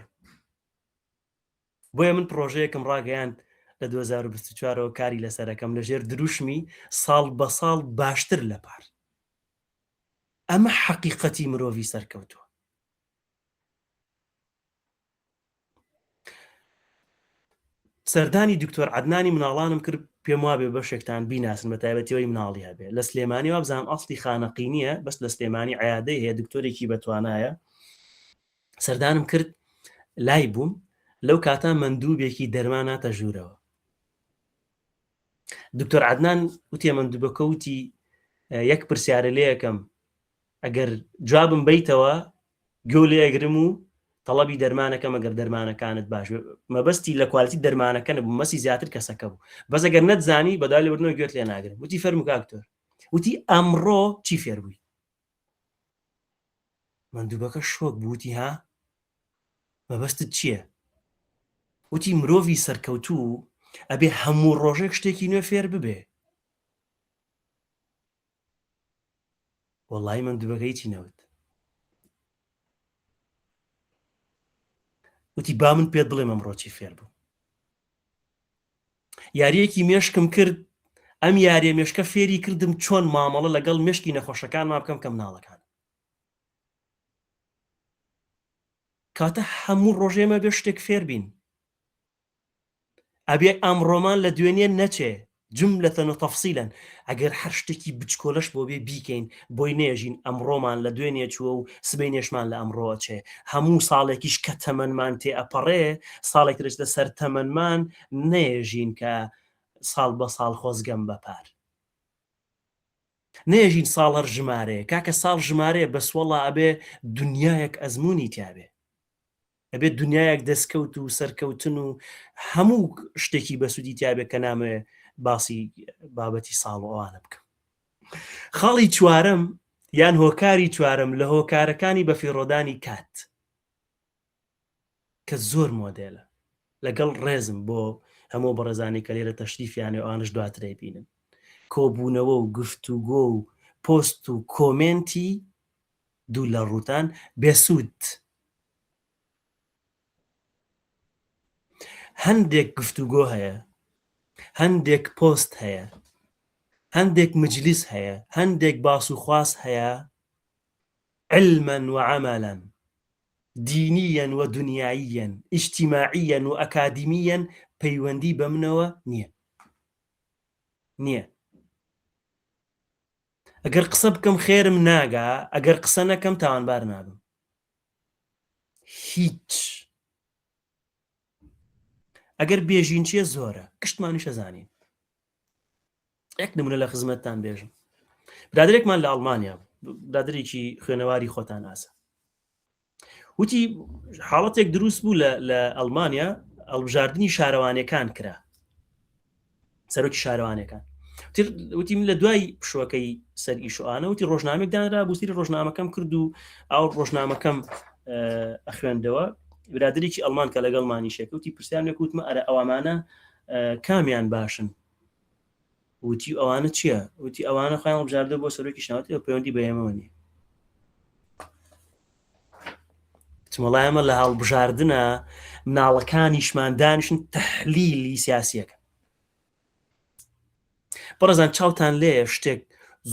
A: بۆیە من پرۆژەیەکم ڕاگەیاند لە 2024ەوە کاری لەسەرەکەم لەژێر دروشمی ساڵ بە ساڵ باشتر لە پار ئەمە حەقیقەتی مرۆڤی سەرکەوتووە سەردانی دکتۆر عەدنانی مناڵانم کرد پێم وابێ بەشێکتان بیناسن بە تایبەتیەوەی مناڵی هەبێ لە سلێمانی وابزانم ئەسڵی خانەقی نییە بەس لە سلێمانی عەیادەی هەیە دکتۆرێکی بەتوانایە سەردانم کرد لای بووم لەو کاتا مەندووبێکی دەرمان هاتە ژوورەوە دکتۆر عەدنان وتێ مەندووبەکە وتی یەک پرسیارە لێ یەکەم ئەگەر جوابم بیتەوە گوێ لێ ئەگرم و تەڵەبی دەرمانەکەم ئەگەر دەرمانەکانت باش مەبەستی لە کوالیتی دەرمانەکە نەبوو مەسی زیاتر کەسەکە بوو بەس ئەگەر نەتزانی بەدای لێبوردنەوە گوێت لێ ناگرم وتی فەرموو کاکتۆر وتی ئەمڕۆ چی فێر بووی مەندووبەکە شۆک بوو وتی ها مەبەستت چییە وتی مرۆڤی سەرکەوتوو ئەبێ هەموو ڕۆژێک شتێکی نوێ فێر ببێ وەڵڵای مەندووبەکەی چی نەوت وتی با من پێت بڵێم ئەمڕۆ چی فێر بوو یاریەکی مێشکم کرد ئەم یاریە مێشکە فێری کردم چۆن مامەڵە لەگەڵ مێشکی نەخۆشەکان ما بکەم کە مناڵەکان کاتە هەموو ڕۆژێمە بێ شتێک فێر بین ئەبێ ئەمڕۆمان لە دوێنێ نەچێ جملەتەن و تەفسیلەن ئەگەر هەر شتێکی بچکۆلەش بۆ بێ بیکەین بۆی نێژین ئەمڕۆمان لە دوێنێ چووە و سبەینێشمان لە ئەمڕۆ چێ هەموو ساڵێکیش کە تەمەنمان تێ ئەپەڕێ ساڵێک درێژدە سەر تەمەنمان نێژین کە ساڵ بە ساڵ خۆزگەم بەپار نێژین ساڵ هەر ژمارەیە کاکە ساڵ ژمارەیە بەسوەڵا ئەبێ دنیایەک ئەزمموی تیاابێ ئەبێت دنیایەک دەستکەوت و سەرکەوتن و هەموو شتێکی بەسوودی تیاابێت کە نامێ باسی بابەتی ساڵەوانە بکەم. خاڵی چوارەم یان هۆکاری چوارم لە هۆکارەکانی بەفیڕۆدانی کات کە زۆر مۆدێلە لەگەڵ ڕێزم بۆ هەموو بەڕێزانی کە لێرە تەشریفیانێ ئەوانش دواترێ بینن کۆبوونەوە و گفتوگۆ و پۆست و کۆمنتی دوو لە ڕوتان بێسوود هەندێک گفتوگۆ هەیە هەندێک پۆست هەیە هەندێک مجلیس هەیە هەندێک باس و خواست هەیە علما وعملا دینیا و دنیاییا اجتماعيا و ئەکادیمیەن پەیوەندی بە منەوە نییە ئەگەر قسە بکەم خێرم ناگا ئەگەر قسە نەکەم تاوانبار نابم هیچ ئەگەر بێژین چیە زۆرە کشتمانیشە زانین یەک نمونە لە خزمەتتان بێژم برادرێکمان لە ئەڵمانیا برادرێکی خوێنەواری خۆتان ئاسە وتی حاڵەتێک دروست بوو لە ئەڵمانیا هەڵبژاردننی شارەوانەکان کرا سەرۆکی شارەوانەکان وتی من لە دوای پشوەکەی سەر ئیشوانە وتی ڕۆژنامێک دانرا بوسیری ڕۆژنامەکەم کرد و ئەو ڕۆژنامەکەم ئەخوێندەوە برادرێکی ئەڵمان کە لەگەڵمانی شێکە وتی پرسیان لێکوتمە ئەرە ئەوامانە کامیان باشن وتی ئەوانە چییە وتی ئەوانە خۆیان هەڵبژاردە بۆ سەرۆکی شناوەتی پەیوەندی بە ئێمەوە نیە مەڵای ئەمە لە هەڵبژاردنە مناڵەکانیشمان دانیشن تەحلیلی سیاسیەکە بەڕێزان چاوتان لێ شتێک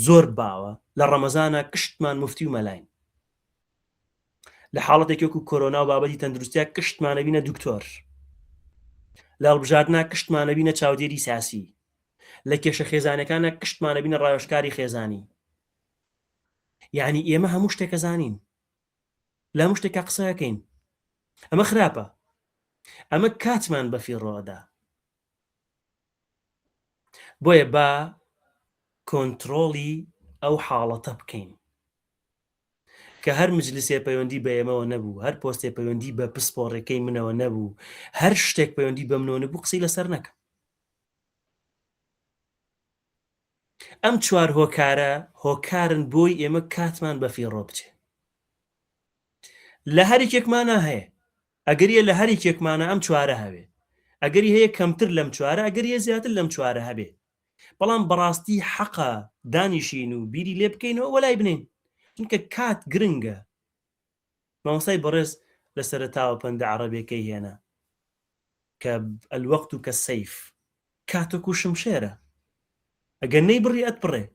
A: زۆر باوە لە ڕەمەزانە کشتمان مفتی و مەلاین لە حاڵەتێک وەکو کۆرۆنا و بابەتی تەندروستیە کشتمانە بینە دوکتۆر لە هەڵبژاردنە کشتمانە بینە چاودێری سیاسی لە کێشە خێزانەکانە کشتمانە بینە ڕاوێژکاری خێزانی یعنی ئێمە هەموو شتێکە زانین لە هەموو شتێکە قسەکەین ئەمە خراپە ئەمە کاتمان بەفیڕۆدا بۆیە با کۆنتترۆڵی ئەو حاڵەتە بکەین کە هەر مجلسێ پەیوەندی بە ئێمەوە نەبوو هەر پۆستێ پەیوەندی بە پسپۆڕەکەی منەوە نەبوو هەر شتێک پەیوەندی بە منەوە نەبوو قسەی لەسەر نەکەم ئەم چوار هۆکارن بۆی ئێمە کاتمان بەفیڕۆ بچێ لە هەرێکێکمانە هەیە ئەگەریە لە هەرێکێکمانە ئەم چوارە هەبێ ئەگەری هەیە کەمتر لەم چوارە ئەگەریە زیاتر لەم چوارە هەبێ بەڵام بەڕاستی حەقە دانیشین و بیری لێ بکەینەوە وەلای بنین چونکە کات گرنگە مامۆستای بەڕێز لە سەرەتاوە پەندە عەرەبیەکەی هێنا کە الوەقت کەسەیف کاتێک و شمشێرە ئەگەر نەیبڕی ئەتبڕێ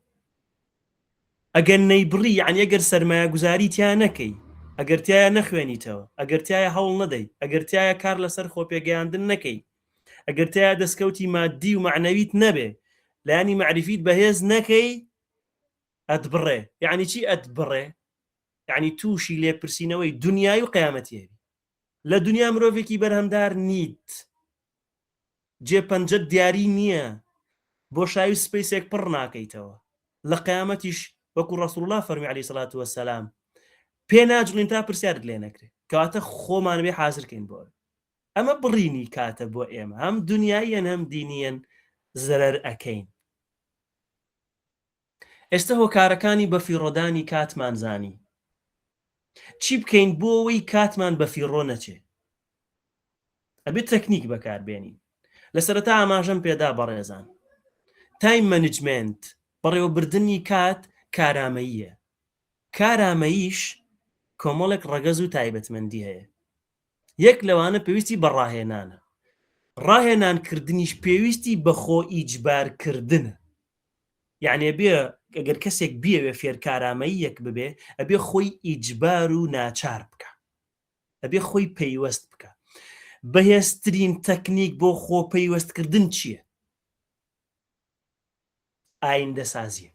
A: ئەگەر نەیبڕی یعنی ئەگەر سەرمایە گوزاری تیا نەکەی ئەگەر تایە نەخوێنیتەوە ئەگەر تایە هەوڵ نەدەی ئەگەر تایە کار لەسەر خۆپێگەیاندن نەکەی ئەگەر تایە دەستکەوتی مادی و معنەویت نەبێ لایانی معرفیت بەهێز نەکەی ئەتبڕێ یعنی چی ئەتبڕێ یعنی تووشی لێپرسینەوەی دنیای و قیامەتیە لە دنیا مرۆڤێکی بەرهەمدار نیت جێپەنجەت دیاری نییە بۆ شاوی سپەیسێک پڕ ناکەیتەوە لە قیامەتیش وەکو ڕەسوڵ الله فەرمی عەلەیهی سەڵات وەسەلام پێ ناجڵین تا پرسیارت لێ نەکرێت کەواتە خۆمان بێ حازرکەین بۆ ئەمە بڕینی کاتە بۆ ئێمە هەم دنیاییان هەم دینیەن زەرەر ئەکەین ئێستا هۆکارەکانی بەفیڕۆدانی کاتمان زانی چی بکەین بۆ ئەوەی کاتمان بەفیڕۆ نەچێ ئەبێت تەکنیک بەکاربێنین لە سەرەتا ئاماژەم پێدا بەڕێزان تایم مەنیجمنت بەڕێوەبردننی کات کارامەییە کارامەییش کۆمەڵێک ڕەگەز و تایبەتمەندی هەیە یەک لەوانە پێویستی بە ڕاهێنانە ڕاهێنانکردنیش پێویستی بە خۆ ئیجبارکردنە یعنی بێ ئەگەر کەسێک بیەوێ فێرکارامەییەک ببێ ئەبێ خۆی ئیجبار و ناچار بکە ئەبێ خۆی پەیوەست بکە بەهێزترین تەکنیک بۆ خۆ پەیوەستکردن چییە ئایندە سازیە،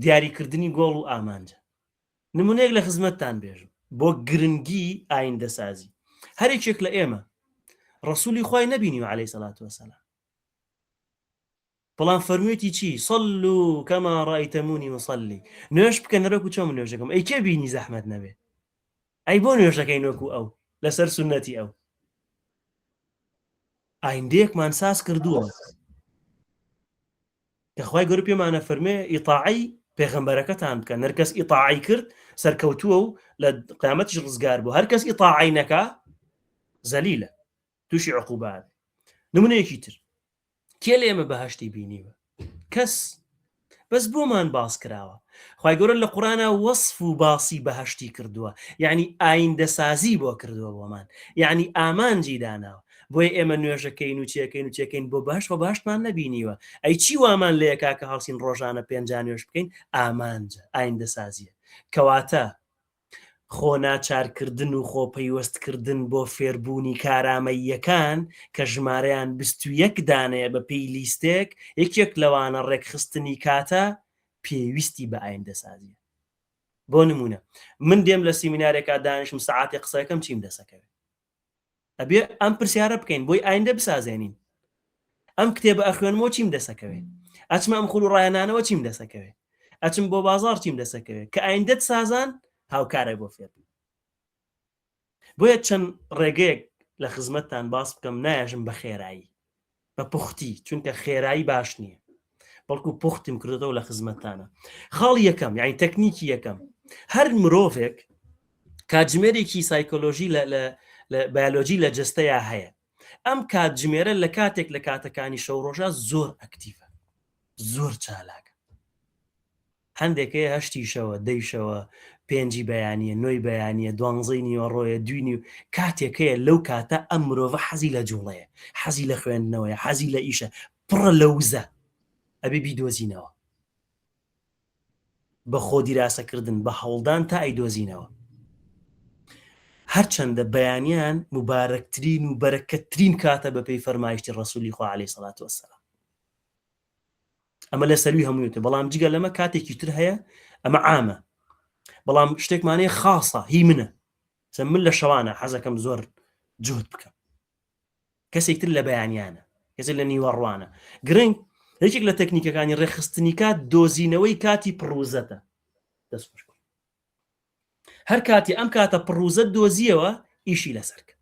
A: دیاریکردنی گۆڵ و ئامانجە. نمونەیەک لە خزمەتتان بێژم بۆ گرنگی ئایندە سازی. هەرێکێک لە ئێمە ڕسوولی خوای نەبینی و عەلەیهی سەڵات وەسەلام، بەڵام فەرموویەتی چی؟ صەلوا کەما ڕائەیتمونی ئوصەلی، نوێژ بکەن نەرەک و چۆن نوێژەکەم. ئەی کێ بینی زەحمەت نەبێ؟ ئەی بۆ نوێژەکەین وەکو ئەو لەسەر سونەتی ئەو؟ ئایندەیەکمان ساز کردووە کە خوای گەورە پێمانە فەرمێ ئیطاعەی پێغەمبەرەکەتان بکەن. هەر کەس ئیطاعەی کرد سەرکەوتووە و لە قیامەتیش ڕزگار بوو، هەر کەس ئیطاعەی نەکا زەلیلە، تووشی عقوبات. نمونەیەکی تر، کێ لە ئێمە بەهەشتی بینیوە؟ کەس. بەس بۆمان باس کراوە. خوای گەورە لە قورئانە وەصف و باسی بەهەشتی کردووە، یعنی ئایندە سازی بۆ کردووە بۆمان، یعنی ئامانجی داناوە. بۆیە ئێمە نوێژەکەین و چێکەین و چێکەین بۆ بەهەشت، بۆ بەهەشتمان نەبینیوە. ئەی چی وامان لێ یەکا کە هەڵسین ڕۆژانە 5 نوێژ بکەین؟ ئامانجە، ئایندە سازیە. کەواتە خۆ ناچارکردن و خۆپەیوەستکردن بۆ فێربوونی کارامەییەکان کە ژمارەیان 21 دانەیە بە پێی لیستێک، یەکێک لەوانە ڕێکخستنی کاتە پێویستی بە ئایندە سازیە. بۆ نمونە من دێم لە سیمینارێکا دانیشم سەعاتی قسەکەم چیم دەسەکەوێت، ئەبێ ئەم پرسیارە بکەین بۆی ئایندە بسازێنین. ئەم کتێبە ئەخوێنمەوە چیم دەسەکەوێت، ئەچمە ئەم خوڵ و ڕایەنانەوە چیم دەسەکەوێت، ئەچم بۆ بازار چیم دەسەکەوێت. کە ئایندەت سازان هاوکارە بۆ فێر. بۆیە چەند ڕێگەیەک لە خزمەتتان باس بکەم، نایژم بە خێرایی، بە پوختی، چونکە خێرایی باش نییە، بەڵکو پوختیم کردەوە لە خزمەتتانە. خاڵی یەکەم، یعنی تەکنیکی یەکەم، هەر مرۆڤێک کاتژمێرێکی سایکۆلۆژی لە بیولۆژی لە جستەیە هەیە. ئەم کاتژمێرە لە کاتێک لە کاتەکانی شەو ڕۆژە زۆر ئەکتیڤە، زۆر چالاکە. هەندێکەیە هەشتی شەوە، دەیشەوە، 5 بەیانیە، 9 بەیانیە، 12 نیوەڕۆیە، 2 کاتێکەیە لەو کاتە ئەم مرۆڤە حەزی لە جوڵەیە، حەزی لە خوێندنەوەیە، حەزی لە ئیشە، پڕە لە وزە، ئەبێ بیدۆزینەوە بە خۆ دیراسەکردن، بە هەوڵدان تا ئەیدۆزینەوە. هەرچەندە بەیانیان مبارەکترین و بەرەکەتترین کاتە بە پێی فەرمایشتی ڕەسوولی خوا عەلەیهی سەڵات وەسەلام. ئەمە لە سەروی هەموویەوە، بەڵام جگە لەمە کاتێکی تر هەیە، ئەمە عامە، بەڵام شتێکمانەیە خاصە، هی منە. من لە شەوانە حەزەکەم زۆر جهد بکەم، کەسێک تر لە بەیانیانە، کەسێک لە نیوەڕوانە. گرنگ یەکێک لە تەکنیکەکانی ڕێکخستنی کات دۆزینەوەی کاتی پڕوزەتە. دەست هەر کاتی ئەم کاتە پڕوزەت دۆزیەوە ئیشی لەسەرکە.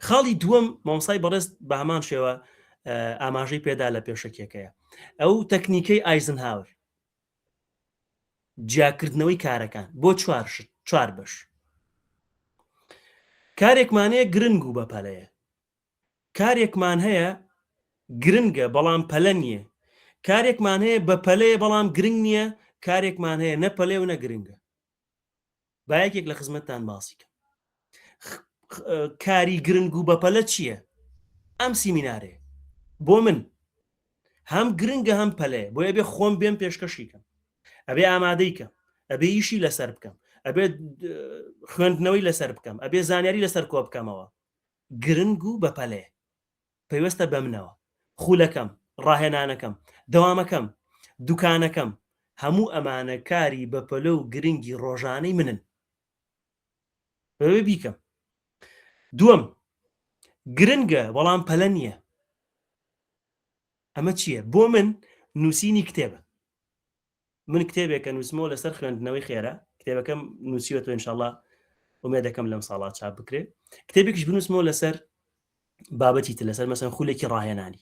A: خاڵی دووەم مامۆستای بەڕێز بە هەمان شێوە ئاماژەی پێدا لە پێشەکێکەیە، ئەو تەکنیکەی ئایزنهاور، جیاکردنەوەی کارەکان بۆ 4 بەش. کارێکمانەیە گرنگ و بەپەلەیە، کارێکمان هەیە گرنگە بەڵام پەلە نییە، کارێکمان هەیە بەپەلەیە بەڵام گرنگ نییە، کارێکمان هەیە نەپەلێ و نەگرنگە. با یەکێک لە خزمەتتان باسیکە. کاری گرنگ و بەپەلە چییە؟ ئەم سیمینارێ بۆ من هەم گرنگە هەم پەلەیە، بۆ ئەبێ خۆم بێم پێشکەشیکەم، ئەبێ ئامادەیکەم، ئەبێ ئیشی لەسەر بکەم، ئەبێ خوێندنەوەی لەسەر بکەم، ئەبێ زانیاری لەسەر کۆ بکەمەوە. گرنگ و بەپەلێ پەیوەستە بەمنەوە. خولەکەم، ڕاهێنانەکەم، دەوامەکەم، دوکانەکەم، هەموو ئەمانە کاری بەپەلە و گرنگی ڕۆژانەی منن، بەوێ بیکەم. دووەم، گرنگە بەڵام پەلە نییە. ئەمە چییە؟ بۆ من نووسینی کتێبە. من کتێبێکە نووسمەوە لەسەر خوێندنەوەی خێرا، کتێبەکەم نووسیوەتەوە ئینشاءڵڵا، ومێ دەکەم لەم ساڵات چاپ بکرێ. کتێبێکیش بنووسمەوە لەسەر بابەتی تر، لەسەر مەسەن خولێکی ڕاهێنانی،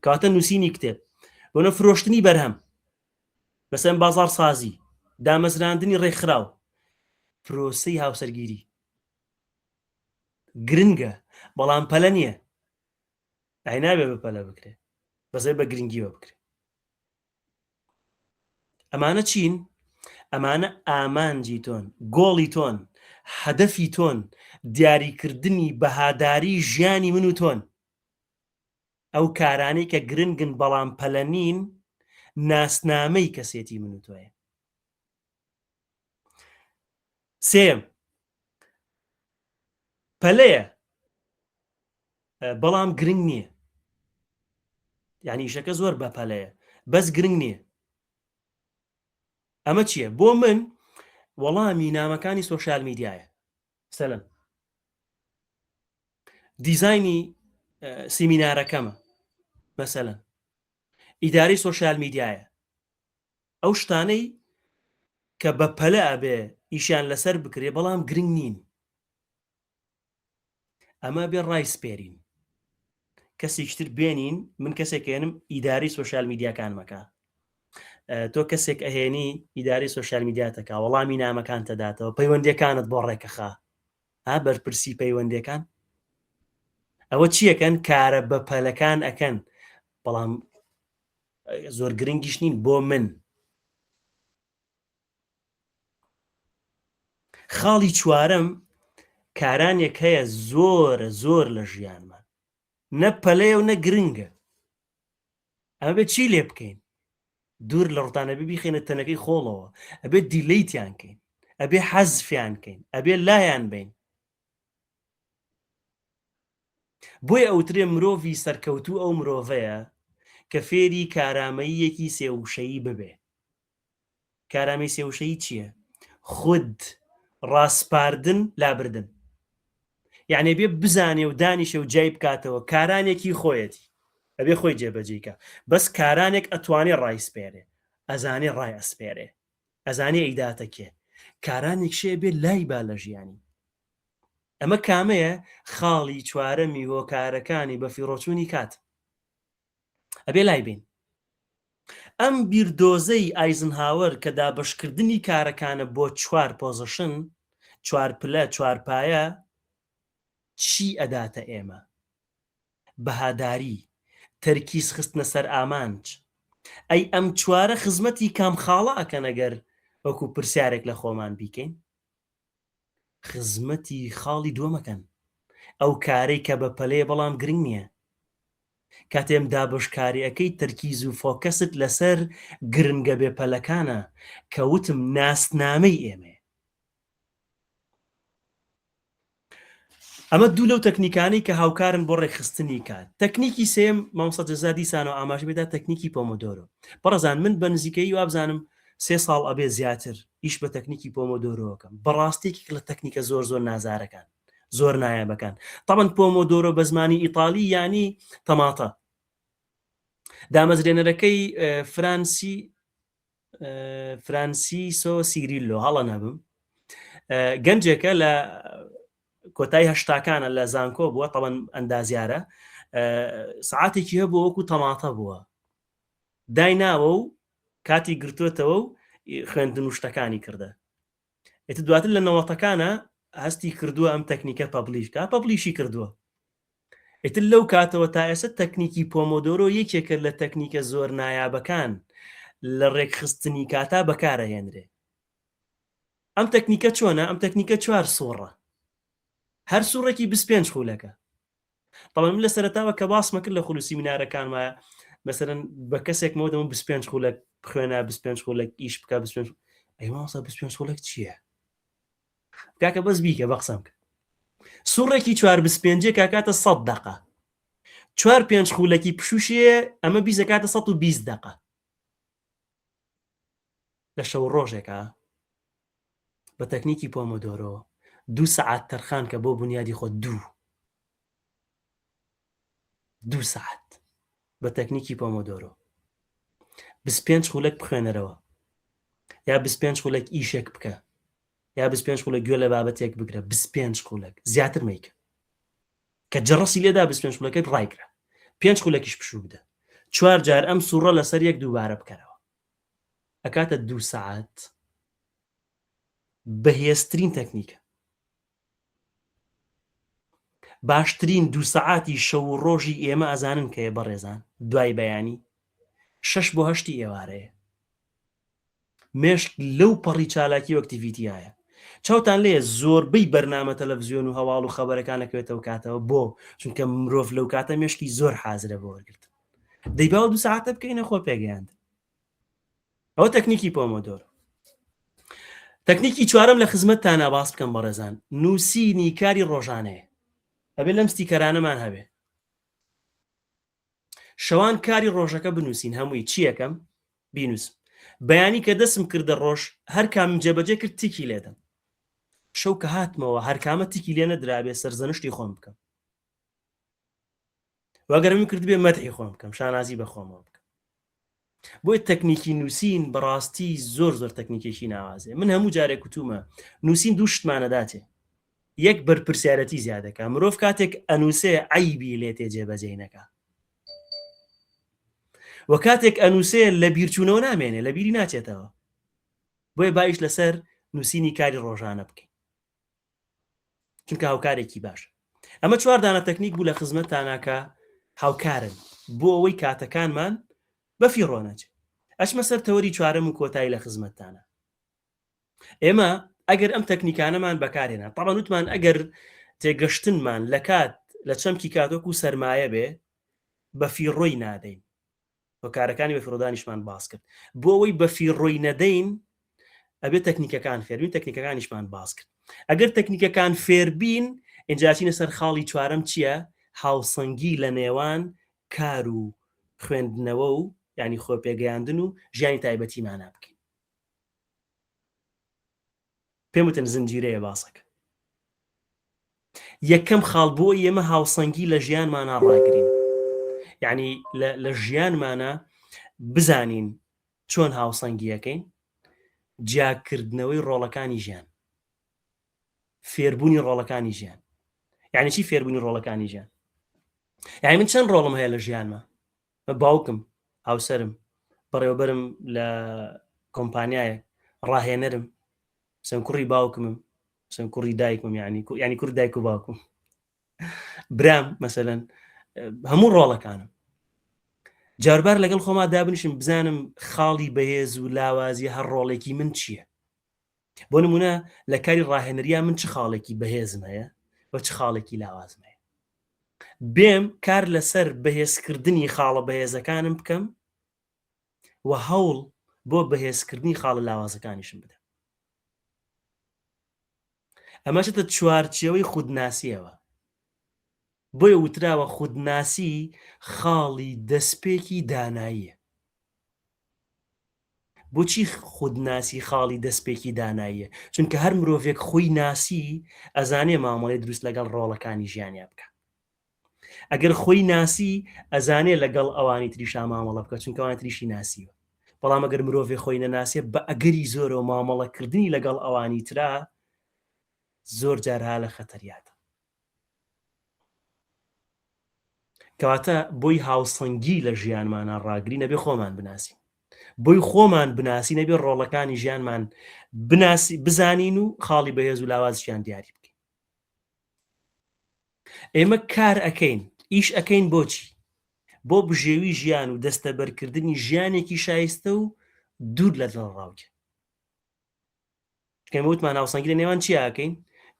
A: کەواتە نووسینی کتێب، بۆنە فرۆشتنی بەرهەم، مەسەن بازار سازی، دامەزراندنی ڕێکخراو، پرۆسەی هاوسەرگیری. گرنگە بەڵام پەلە نییە، ئای نابێ بە پەلە بکرێ، بەسەر بە گرنگیوە بکرێ. ئەمانە چین؟ ئەمانە ئامانجی تۆن، گۆڵی تۆن، هەدەفی تۆن، دیاریکردنی بەهاداری ژیانی من و تۆن. ئەو کارانەی کە گرنگن بەڵام پەلە نین، ناسنامەی کەسێتی من و تۆیە. سێم، پەلەیە بەڵام گرنگ نییە، یعنی ئیشەکە زۆر بەپەلەیە بەس گرنگ نییە. ئەمە چییە؟ بۆ من وەڵامی نامەکانی سۆشیال میدیایە. سەلەم دیزایانی سیمینارەکەمە، مەسەلەن ئیداری سۆشیال میدیایە، ئەو شتانەی کە بەپەلە ئەبێ ئیشیان لەسەر بکرێ بەڵام گرنگ نین. ئەمە بێ ڕای سپێرین، کەسێکتر بێنین، من کەسێکێنم ئیداری سۆشیال میدیاکانمەکە، تۆ کەسێک ئەهێنی ئیداری سۆشیال میدیاتەکە، وەڵامی نامەکان تەداتەوە، پەیوەندیەکانت بۆ ڕێکەخا، بەرپرسی پەیوەندیەکان ئەوە چیەکەن؟ کارە بەپەلەکان ئەکەن، بەڵام زۆر گرنگیش نین. بۆ من خاڵی چوارەم کارانێک هەیە زۆرە زۆر لە ژیانمان، نە پەلەیە و نە گرنگە، ئەمە بێت چی لێ بکەین؟ دوور لە ڕوتانە ببیخێنە تەنەکەی خۆڵەوە، ئەبێت دیلیتیان کەین، ئەبێ حەزفیان کەین، ئەبێ لایان بین. بۆی ئەوترێ مرۆڤی سەرکەوتوو ئەو مرۆڤەیە کە فێری کارامەییەکی سێوشەیی ببێ. کارامەی سێوشەیی چییە؟ خود ڕاستپاردن لابردن، یعنی بێ بزانێ و دانیشە و جای بکاتەوە کارانێکی خۆیەتی، ئەبێ خۆی جێبەجێکە، بەس کارانێک ئەتوانێ ڕای سپێرێ، ئەزانێ ڕای ئەسپێرێ، ئەزانێ ئەیداتەکێ، کارانێک شێ بێ لای با لە ژیانی. ئەمە کامەیە؟ خاڵی چوارەمی هۆکارەکانی بە فیڕۆچوونی کات، ئەبێ لای بین. ئەم بیردۆزەی ئایزنهاوەر کە دابەشکردنی کارەکانە بۆ 4 پۆزیشن، 4 پلە، 4 پایە، چی ئەداتە ئێمە؟ بەهاداری، تەرکیز خستنە سەر ئامانج. ئەی ئەم 4 خزمەتی کام خاڵە ئەکەن ئەگەر وەکو پرسیارێک لە خۆمان بیکەین؟ خزمەتی خاڵی دووەمەکەن، ئەو کارەی کە بەپەلەیە بەڵام گرنگ نییە. کاتێم دابشکاریەکەی تەرکیز و فۆکەست لەسەر گرنگە بێپەلەکانە کە وتم ناسنامەی ئێمە. ئەمە دوو لەو تەکنیکانەی کە هاوکارن بۆ ڕێکخستنی کات. تەکنیکی سێم مامۆستا جەزا دیسانەوە ئاماژ بێدا تەکنیکی پۆمۆدۆرۆ. بەڕێزان من بە نزیکەی وابزانم 3 ساڵ ئەبێ زیاتر ئیش بە تەکنیکی پۆمۆدۆرۆکەم، بەڕاستێکی لە تەکنیکە زۆر زۆر نازارەکان، زۆر نایابەکان. تابەن پۆمۆدۆرۆ بە زمانی ئیتالی یانی تەماتە. دامەزرێنەرەکەی فرانسیسۆ سیریلۆ هەڵە نەبم، گەنجێکە لە کۆتای هەشتاکانە لە زانکۆ بووە، تەبەن ئەندازیارە، سعاتێکی هەبوو وەکو تەماتە بووە، دایناوە و کاتی گرتوێتەوە و خوێندن و شتەکانی کردە. ئێتە دواتر لە 90ەکانە هەستی کردووە ئەم تەکنیکە پەبلیشی کردووە. ئێتر لەو کاتەوە تا ئێستا تەکنیکی پۆمۆدۆرۆ یەکێکە لە تەکنیکە زۆر نایابەکان لە ڕێکخستنی کاتا بەکارەهێنرێ. ئەم تەکنیکە چۆنە؟ ئەم تەکنیکە 4 سوورە، هەر سوورێکی 25 خولەکە. طبعا من لە سەرەتاوە کە باسمە کرد لە خولوسی مینارەکانمایە، مەسەرەن بە کەسێک مەوتەمە 25 خولەک بخوێنە، 25 خولەک ئیش بکە، 25 ئەیماسا 25 خولەک چییە؟ کاکە بەس بیکە بە قسەم کە سوورێکی 425 کاکاتە 100 دقە، 4-5 خولەکی پشوشیە ئەمە بیزەکاتە 120 دقە لە شەو ڕۆژێکە. بە تەکنیکی پۆمۆدۆرۆ 2 سەعات تەرخان کە بۆ بنیادی خۆ 2 سەعات بە تەکنیکی پۆمۆدۆرۆ 25 خولەک بخوێنەرەوە، یا 25 خولەک ئیشێک بکە، یا 25 خولەک گوێ لە بابەتێک بگرە، 25 خولەک زیاتر مەیکە کە جەڕەسی لێدا 25 خولەکەی ڕایکرا، 5 خولەکیش پشوو بدە، 4 جار ئەم سوورە لەسەر یەک دووبارە بکەرەوە، ئەکاتە 2 سەعات. بەهێزترین تەکنیکە، باشترین 2 سەعاتی شەو و ڕۆژی ئێمە ئەزانن کەیە بەڕێزان، دوای بەیانی 6 بۆ 8 ئێوارەیە. مێشک لەو پەڕی چالاکی و ئەکتیڤیتیایە. چاوتان لێ زۆربەی بەرنامە تەلەڤیزیۆن و هەواڵ و خەبەرەکان نەکەوێتەوە کاتەوە، بۆ چونکە مرۆڤ لەو کاتە مێشکی زۆر حازرە بۆ وەرگرتن. دەیباوە 2 سەعاتە بکەینە خۆ پێگەیاند. ئەوە تەکنیکی پۆمۆدۆرۆ. تەکنیکی چوارەم لە خزمەتتانە باس بکەم بەڕێزان، نووسینی کاری ڕۆژانەیە. ئەبێ لەم ستیکەرانەمان هەبێ. شەوان کاری ڕۆژەکە بنووسین هەمووی چیەکەم بینوسم بەیانی کە دەسم کردە ڕۆژ هەر کام جێبەجێ کرد تیکی لێدەم شەو کە هاتمەوە هەر کامە تیکی لێ نەدرابێ سەرزەنشتی خۆم بکەم واگەرمی کرد بێ مەدحی خۆم بکەم شانازی بە خۆمەوە بکەم بۆی تەکنیکی نووسین بەڕاستی زۆر تەکنیکێکی ناوازێ من هەموو جارێک کوتومە نووسین دوو شتمانەداتێ یەک بەرپرسیارەتی زیادەکە مرۆڤ کاتێک ئەنووسێ عیبی لێ تێجێبەجێ نەکا وە کاتێک ئەنووسێ لە بیرچوونەوە نامێنێ لە بیری ناچێتەوە بۆیە باش لەسەر نووسینی کاری ڕۆژانە بکەین چونکە هاوکارێکی باش ئەمە چواردانە تەکنیک بوو لە خزمەتتاناکە هاوکارن بۆ ئەوەی کاتەکانمان بەفی ڕۆنەچێت ئەچمە سەر تەوەری چوارەم و کۆتایی لە خزمەتتانە ئێمە ئەگەر ئەم تەکنیکانەمان بەکارێنە تەڵەن وتمان ئەگەر تێگەشتنمان لە کات لە چەمکی کاتۆک و سەرمایە بێ بەفی ڕۆی نادەین هۆکارەکانی بەفیڕۆدانیشمان باس کرد بۆ ئەوەی بەفی ڕۆی نەدەین ئەبێت تەکنیکەکان فێربین تەکنیکەکانیشمان باس کرد ئەگەر تەکنیکەکان فێربین ئینجاچینە سەر خاڵی چوارەم چییە هاوسەنگی لە نێوان کار و خوێندنەوە و ینی خۆپێگەیاندن و ژیانی تایبەتیمانە بکەین پێم وتن زنجیرەیە باسەکە یەکەم خاڵ بۆ ئێمە هاوسەنگی لە ژیانمانە ڕاگرین یعنی لە ژیانمانە بزانین چۆن هاوسەنگیەکەین جیاکردنەوەی ڕۆڵەکانی ژیان فێربوونی ڕۆڵەکانی ژیان یعنی چی فێربوونی ڕۆڵەکانی ژیان یعنی من چەند ڕۆڵم هەیە لە ژیانمە باوکم هاوسەرم بەڕێوەبەرم لە کۆمپانیایە ڕاهێنەرم سم کوڕی باوکمم سم کوڕی دایکم ینی کوڕ دایک و باوکم برام مەسەلەن هەموو ڕۆڵەکانم جاربار لەگەڵ خۆما دابنیشم بزانم خاڵی بەهێز و لاوازی هەر ڕۆڵێکی من چییە بۆ نمونە لە کاری ڕاهێنەریا من چ خاڵێکی بەهێزم هەیە بە چ خاڵێکی لاوازم هەیە بێم کار لەسەر بەهێزکردنی خاڵە بەهێزەکانم بکەم و هەوڵ بۆ بەهێزکردنی خاڵە لاوازەکانیشم بدەم ئەمەشتە چوارچێوەی خودناسیەوە بۆیە وتراوە خودناسی خاڵی دەستپێکی داناییە بۆچی خودناسی خاڵی دەستپێکی داناییە چونکە هەر مرۆڤێک خۆی ناسی ئەزانێ مامەڵەی دروست لەگەڵ ڕۆڵەکانی ژیانیا بکە ئەگەر خۆی ناسی ئەزانێ لەگەڵ ئەوانی تریشا مامەڵە بکە چونکە ئەوانی تریشی ناسیوە بەڵام ئەگەر مرۆڤێ خۆی نەناسێ بە ئەگەری زۆرەوە مامەڵەکردنی لەگەڵ ئەوانی ترا زۆر جارها لە خەتەریاتە کەواتە بۆی هاوسەنگی لە ژیانمانە ڕاگری نەبێ خۆمان بناسین بۆی خۆمان بناسی نەبێ ڕۆڵەکانی ژیانمان بزانین و خاڵی بەهێز و لاوازیان دیاری بکەین ئێمە کار ئەکەین ئیش ئەکەین بۆچی بۆ بژێوی ژیان و دەستەبەرکردنی ژیانێکی شایستە و دوور لە دڵ ڕاوکە وتمان هاوسەنگی لە نێوان چی ئەکەین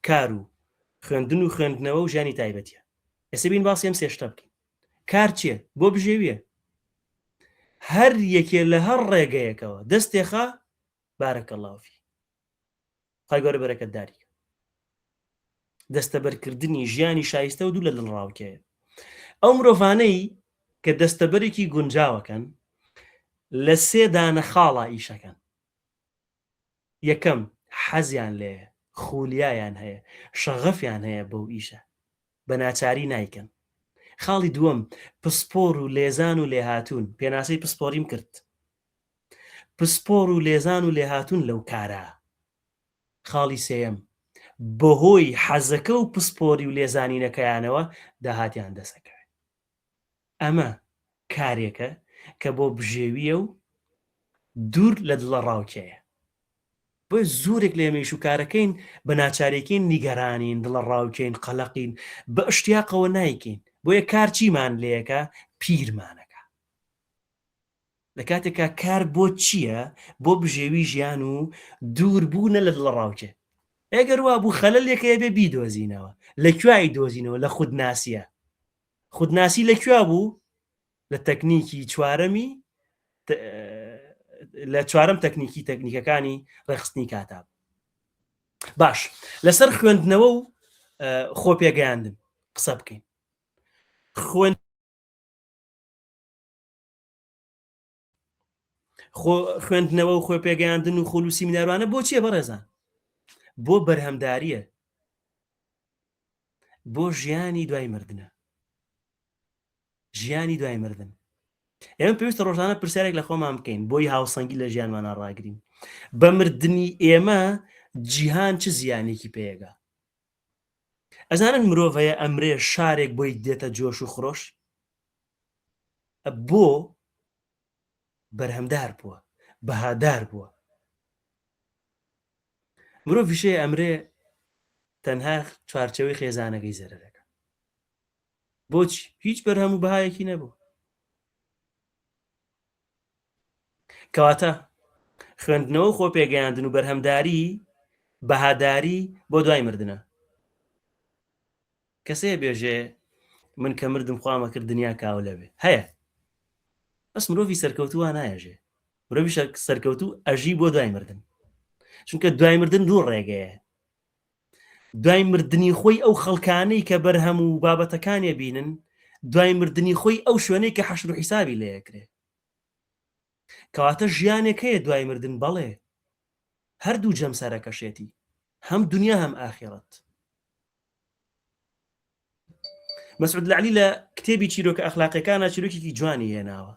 A: کار و خوێندن و خوێندنەوە و ژیانی تایبەتیە ئێستا بین باسی ئەم سێشتە بکەین کار چییە بۆ بژێویە هەر یەکێ لە هەر ڕێگەیەکەوە دەستێخا بارەکەڵڵاوفی خی گەورە بەرەکەت داریکە دەستەبەرکردنی ژیانی شایستە و دوو لە دڵ ڕاوکەیە ئەو مرۆڤانەی کە دەستەبەرێکی گونجاوەکەن لە سێ دانە خاڵا ئیشەکەن یەکەم حەزیان لێ خولیایان هەیە شەغەفیان هەیە بەو ئیشە بە ناچاری نایکەن خاڵی دووەم پسپۆر و لێزان و لێهاتوون پێناسەی پسپۆریم کرد پسپۆر و لێزان و لێهاتوون لەو کارە خاڵی سێیەم بەهۆی حەزەکە و پسپۆری و لێزانینەکەیانەوە داهاتیان دەسەکەوێت ئەمە کارێکە کە بۆ بژێویە و دوور لە دڵە ڕاوکەیە بۆ زۆرێک لە ئێمەش و کارەکەین بە ناچارێکین نیگەرانین دڵە ڕاوکەین قەلەقین بە ئشتیاقەوە نایکەین بۆیە کار چیمان لێیەکە پیرمانەکە لە کاتێکا کار بۆ چییە بۆ بژێوی ژیان و دوور بوونە لە دڵە ڕاوکێ ئەگەر وا بوو خەلەلێکەیە بێ بیدۆزینەوە لەکوای دۆزینەوە لە خودناسیە خودناسی لەکوێ بوو لە تەکنیکی چوارەمی لە چوارەم تەکنیکەکانی ڕێخستنی کاتاب باش لەسەر خوێندنەوە و خۆپێگەیاندن قسە بکەین خوێن خوێندنەوە و خۆی پێگەیاندن و خولوسی میناروانە بۆ چیە بەڕێزان؟ بۆ بەرهەمداریە، بۆ ژیانی دوای مردنە، ژیانی دوای مردن. ئێمە پێویستە ڕۆژانە پرسیارێک لە خۆمان بکەین بۆی هاوسەنگی لە ژیانمانە ڕاگرین. بە مردنی ئێمە جیهان چ زیانێکی پێیەگا؟ ئەزانن مرۆڤ هەیە ئەمرێ شارێک بۆی دێتە جۆش و خڕۆش؟ بۆ بەرهەمدار بووە، بەهادار بووە. مرۆڤیشەیە ئەمرێ تەنها چوارچەوەی خێزانەکەی زەرەرەکە. بۆچی؟ هیچ بەرهەم و بەهایەکی نەبوو. کەواتە خوێندنەوە خۆ پێگەیاندن و بەرهەمداری بەهاداری بۆ دوای مردنە. کەسێ بێژێ من کە مردم خوامە کرد دنیا کاو لەبێ هەیە، بەس مرۆڤی سەرکەوتووە نایەژێ. مرۆڤی سەرکەوتوو ئەژی بۆ دوای مردن، چونکە دوای مردن دوو ڕێگەیە. دوای مردنی خۆی ئەو خەڵکانەی کە بەرهەم و بابەتەکانیە بینن، دوای مردنی خۆی ئەو شوێنەی کە حەشر و حیسابی لێیەکرێ. کەواتە ژیانێک هەیە دوای مردن، بەڵێ هەردوو جەم سەرەکەشێتی، هەم دنیا هەم ئاخیرەت. مەسعود لەعلی لە کتێبی چیرۆکە ئەخلاقیەکانە چیرۆکێکی جوانی هێناوە.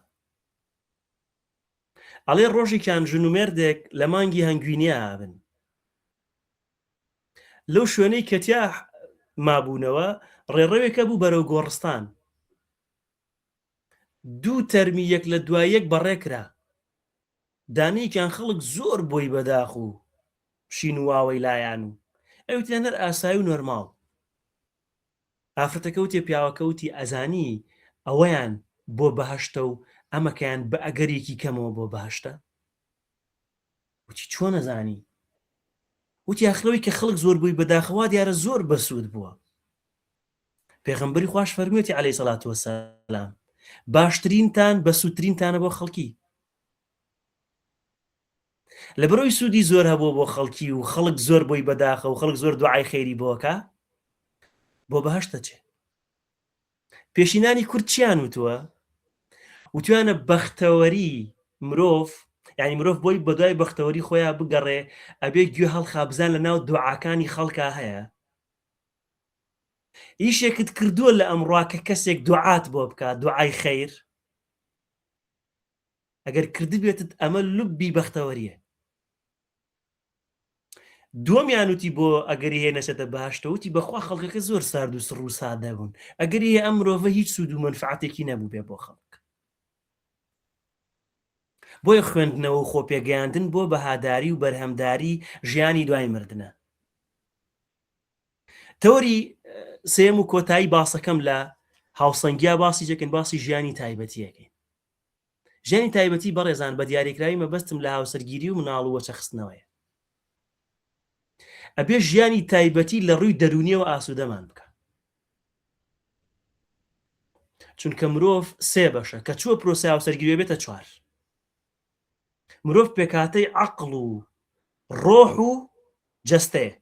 A: ئەڵێ ڕۆژێکیان ژن و مێردێک لە مانگی هەنگوینیە هابن. لەو شوێنەی کەتیا مابوونەوە ڕێڕەوێکە بوو بەرەو گۆڕستان. دوو تەرمی یەک لە دوای یەک بەڕێکرا. دانەیەکیان خەڵک زۆر بۆی بەداخ و شین و واوەی لایەن و ئەوتیان هەر ئاسایی و نۆرماڵ. ئافرەتەکەوتی پیاوەکەوتی ئەزانی ئەوەیان بۆ بەهەشتە و ئەمەکەیان بە ئەگەرێکی کەمەوە بۆ بەهەشتە؟ وتی چۆن نەزانی؟ وتی ئەخلەوەی کە خەڵک زۆر بووی بەداخەوا دیارە زۆر بەسوود بووە. پێغەمبەری خوش فەرموویەتی عەلەیهی سەڵات وەسەلام باشترینتان بەسوودترینتانە بۆ خەڵکی. لەبەرەوەی سوودی زۆر هەبووە بۆ خەڵکی و خەڵک زۆر بۆی بەداخە و خەڵک زۆر دوعای خەیری بۆکە، بۆ بەهەشتە چێ؟ پێشینانی کورد چیان وتووە؟ وتوانە بەختەوەری مرۆڤ، یعنی مرۆڤ بۆی بەدوای بەختەوەری خۆیان بگەڕێ ئەبێ گوێ هەڵخابزان لە ناو دوعاکانی خەڵکا هەیە. ئیشێکت کردووە لە ئەمڕوا کە کەسێک دوعات بۆ بکات، دوعای خەیر، ئەگەر کردی بێتت ئەمە لوبی بەختەوەریە. دووەمیان وتی بۆ ئەگەری هێنەچێتە بەهەشتە وتی بەخوا خەڵکەکە زۆر سارد و سڕ و سادە بوون، ئەگەری ئەم مرۆڤە هیچ سوود و مەنفعەتێکی نەبوو بێ بۆ خەڵک. بۆیە خوێندنەوە و خۆپێگەیاندن بۆ بەهاداری و بەرهەمداری ژیانی دوای مردنە. تەوەری سێم و کۆتایی باسەکەم لە هاوسەنگیا باسی جەکەن، باسی ژیانی تایبەتیەکەین. ژیانی تایبەتی بەڕێزان بە دیاریکراوی مەبەستم لە هاوسەرگیری و مناڵ و وەچەخستنەوەیە. ئەبێ ژیانی تایبەتی لە ڕووی دەرونیەوە ئاسوودەمان بکە، چونکە مرۆڤ سێ بەشە کە چووە پرۆسەی هاوسەرگیری بێتە چوار. مرۆڤ پێکاتەی عەقڵ و ڕۆح و جەستەیە،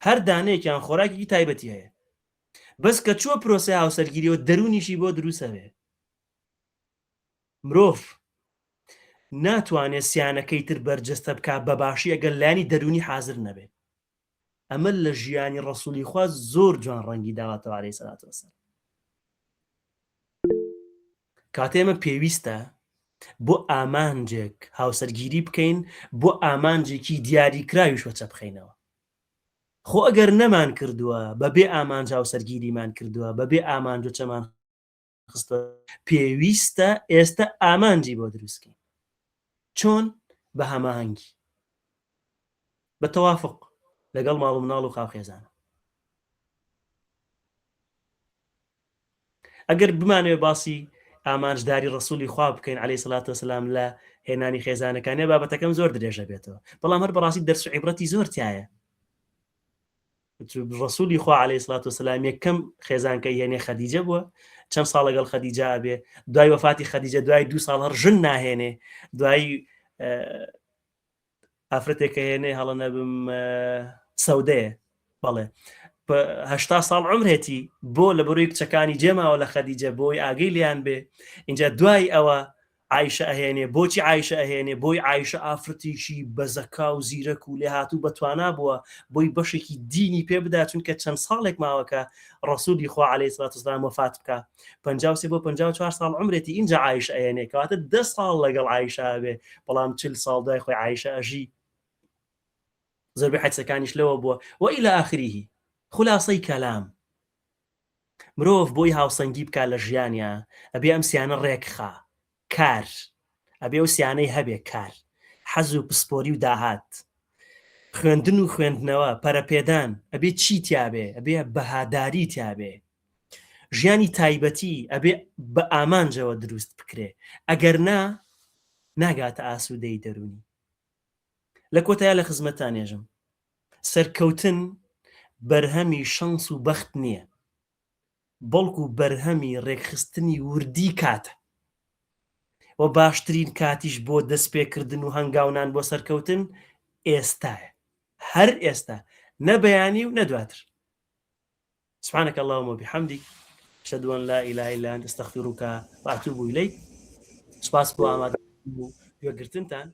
A: هەر دانەیەکیان خۆراکێکی تایبەتی هەیە. بەس کە چووە پرۆسەی هاوسەرگیریەوە دەرونیشی بۆ دروستە بێ. مرۆڤ ناتوانێت سیانەکەی تر بەرجەستە بکات بە باشی ئەگەر لایانی دەرونی حازر نەبێت. ئەمە لە ژیانی ڕەسوولی خوا زۆر جوان ڕەنگی داواتەوە عەلەیهی سەلات وەسەلام. کاتێ ئێمە پێویستە بۆ ئامانجێک هاوسەرگیری بکەین، بۆ ئامانجێکی دیاریکراویش وەچە بخەینەوە. خۆ ئەگەر نەمان کردووە بەبێ ئامانج هاوسەرگیریمان کردووە، بەبێ ئامانج چەمان خستووە، پێویستە ئێستا ئامانجی بۆ دروستکەین. چۆن؟ بە هەماهەنگی، بە تەوافق لەگەڵ ماڵ و مناڵ و خاوخێزانە. ئەگەر بمانوێ باسی ئامانجداری ڕەسوولی خوا بکەین عەلەیهی سەلات وەسەلام لە هێنانی خێزانەکانیە، بابەتەکەم زۆر درێژە بێتەوە، بەڵام هەر بەڕاستی دەرس و عیبرەتی زۆر تایە. ڕەسوولی خوا عەلەیهی سەلات وەسەلام یەکەم خێزانکەی هێنێ خەدیجە بووە، چەند ساڵ لەگەڵ خەدیجە ئەبێ، دوای وەفاتی خەدیجە دوای 2 ساڵ هەر ژن ناهێنێ، دوای ئافرەتێکە هێنێ هەڵە نەبم سەودەیە، بەڵێ 80 ساڵ عمرێتی بۆ لە بەرۆی کچەکانی جێماوە لە خەدیجە بۆی ئاگەی لیان بێ. اینجا دوای ئەوە عایشە ئەهێنێ بۆچی عایشە ئەهێنێ بۆی عایشە ئافرەتێکی بەزەکا و زیرەک و لێ هاتوو بەتوانا بووە بۆی بەشێکی دینی پێ بدات چونکە چەند ساڵێک ماوەکە ڕەسوولی خوا عەلەیهی سەڵاتو وەسەلام وەفات بکە 53 بۆ 54 ساڵ عمرێتی اینجا عایشە ئەهێنێ کەواتە 10 ساڵ لەگەڵ عایشە بێ بەڵام 40 ساڵ دوای خۆی عایشە ئەژی زۆربەی حەدیسەکانیش لەوە بووە وإلى آخره. خولاسەی کەلام مرۆڤ بۆی هاوسەنگی بکات لە ژیانیا ئەبێ ئەم سیانە ڕێکخا کار ئەبێ ئەو سیانەی هەبێ کار حەز و پسپۆری و داهات خوێندن و خوێندنەوە پەرەپێدان ئەبێ چی تیابێ ئەبێ بەهاداری تیابێ ژیانی تایبەتی ئەبێ بە ئامانجەوە دروست بکرێ ئەگەر ناگاتە ئاسوودەی دەرونی. لە کۆتایە لە خزمەتانێژم سەرکەوتن بەرهەمی شەنس و بەخت نییە بەڵکو بەرهەمی ڕێکخستنی وردی کاتە و باشترین کاتیش بۆ دەستپێکردن و هەنگاونان بۆ سەرکەوتن ئێستایە هەر ئێستا نەبەیانی و نەدواتر. سبحانك اللهم وبحمدك أشهد أن لا إله إلا أنت أستغفرك وأتوب إليك. سپاس بۆ ئامادەبوون و گوێگرتنتان.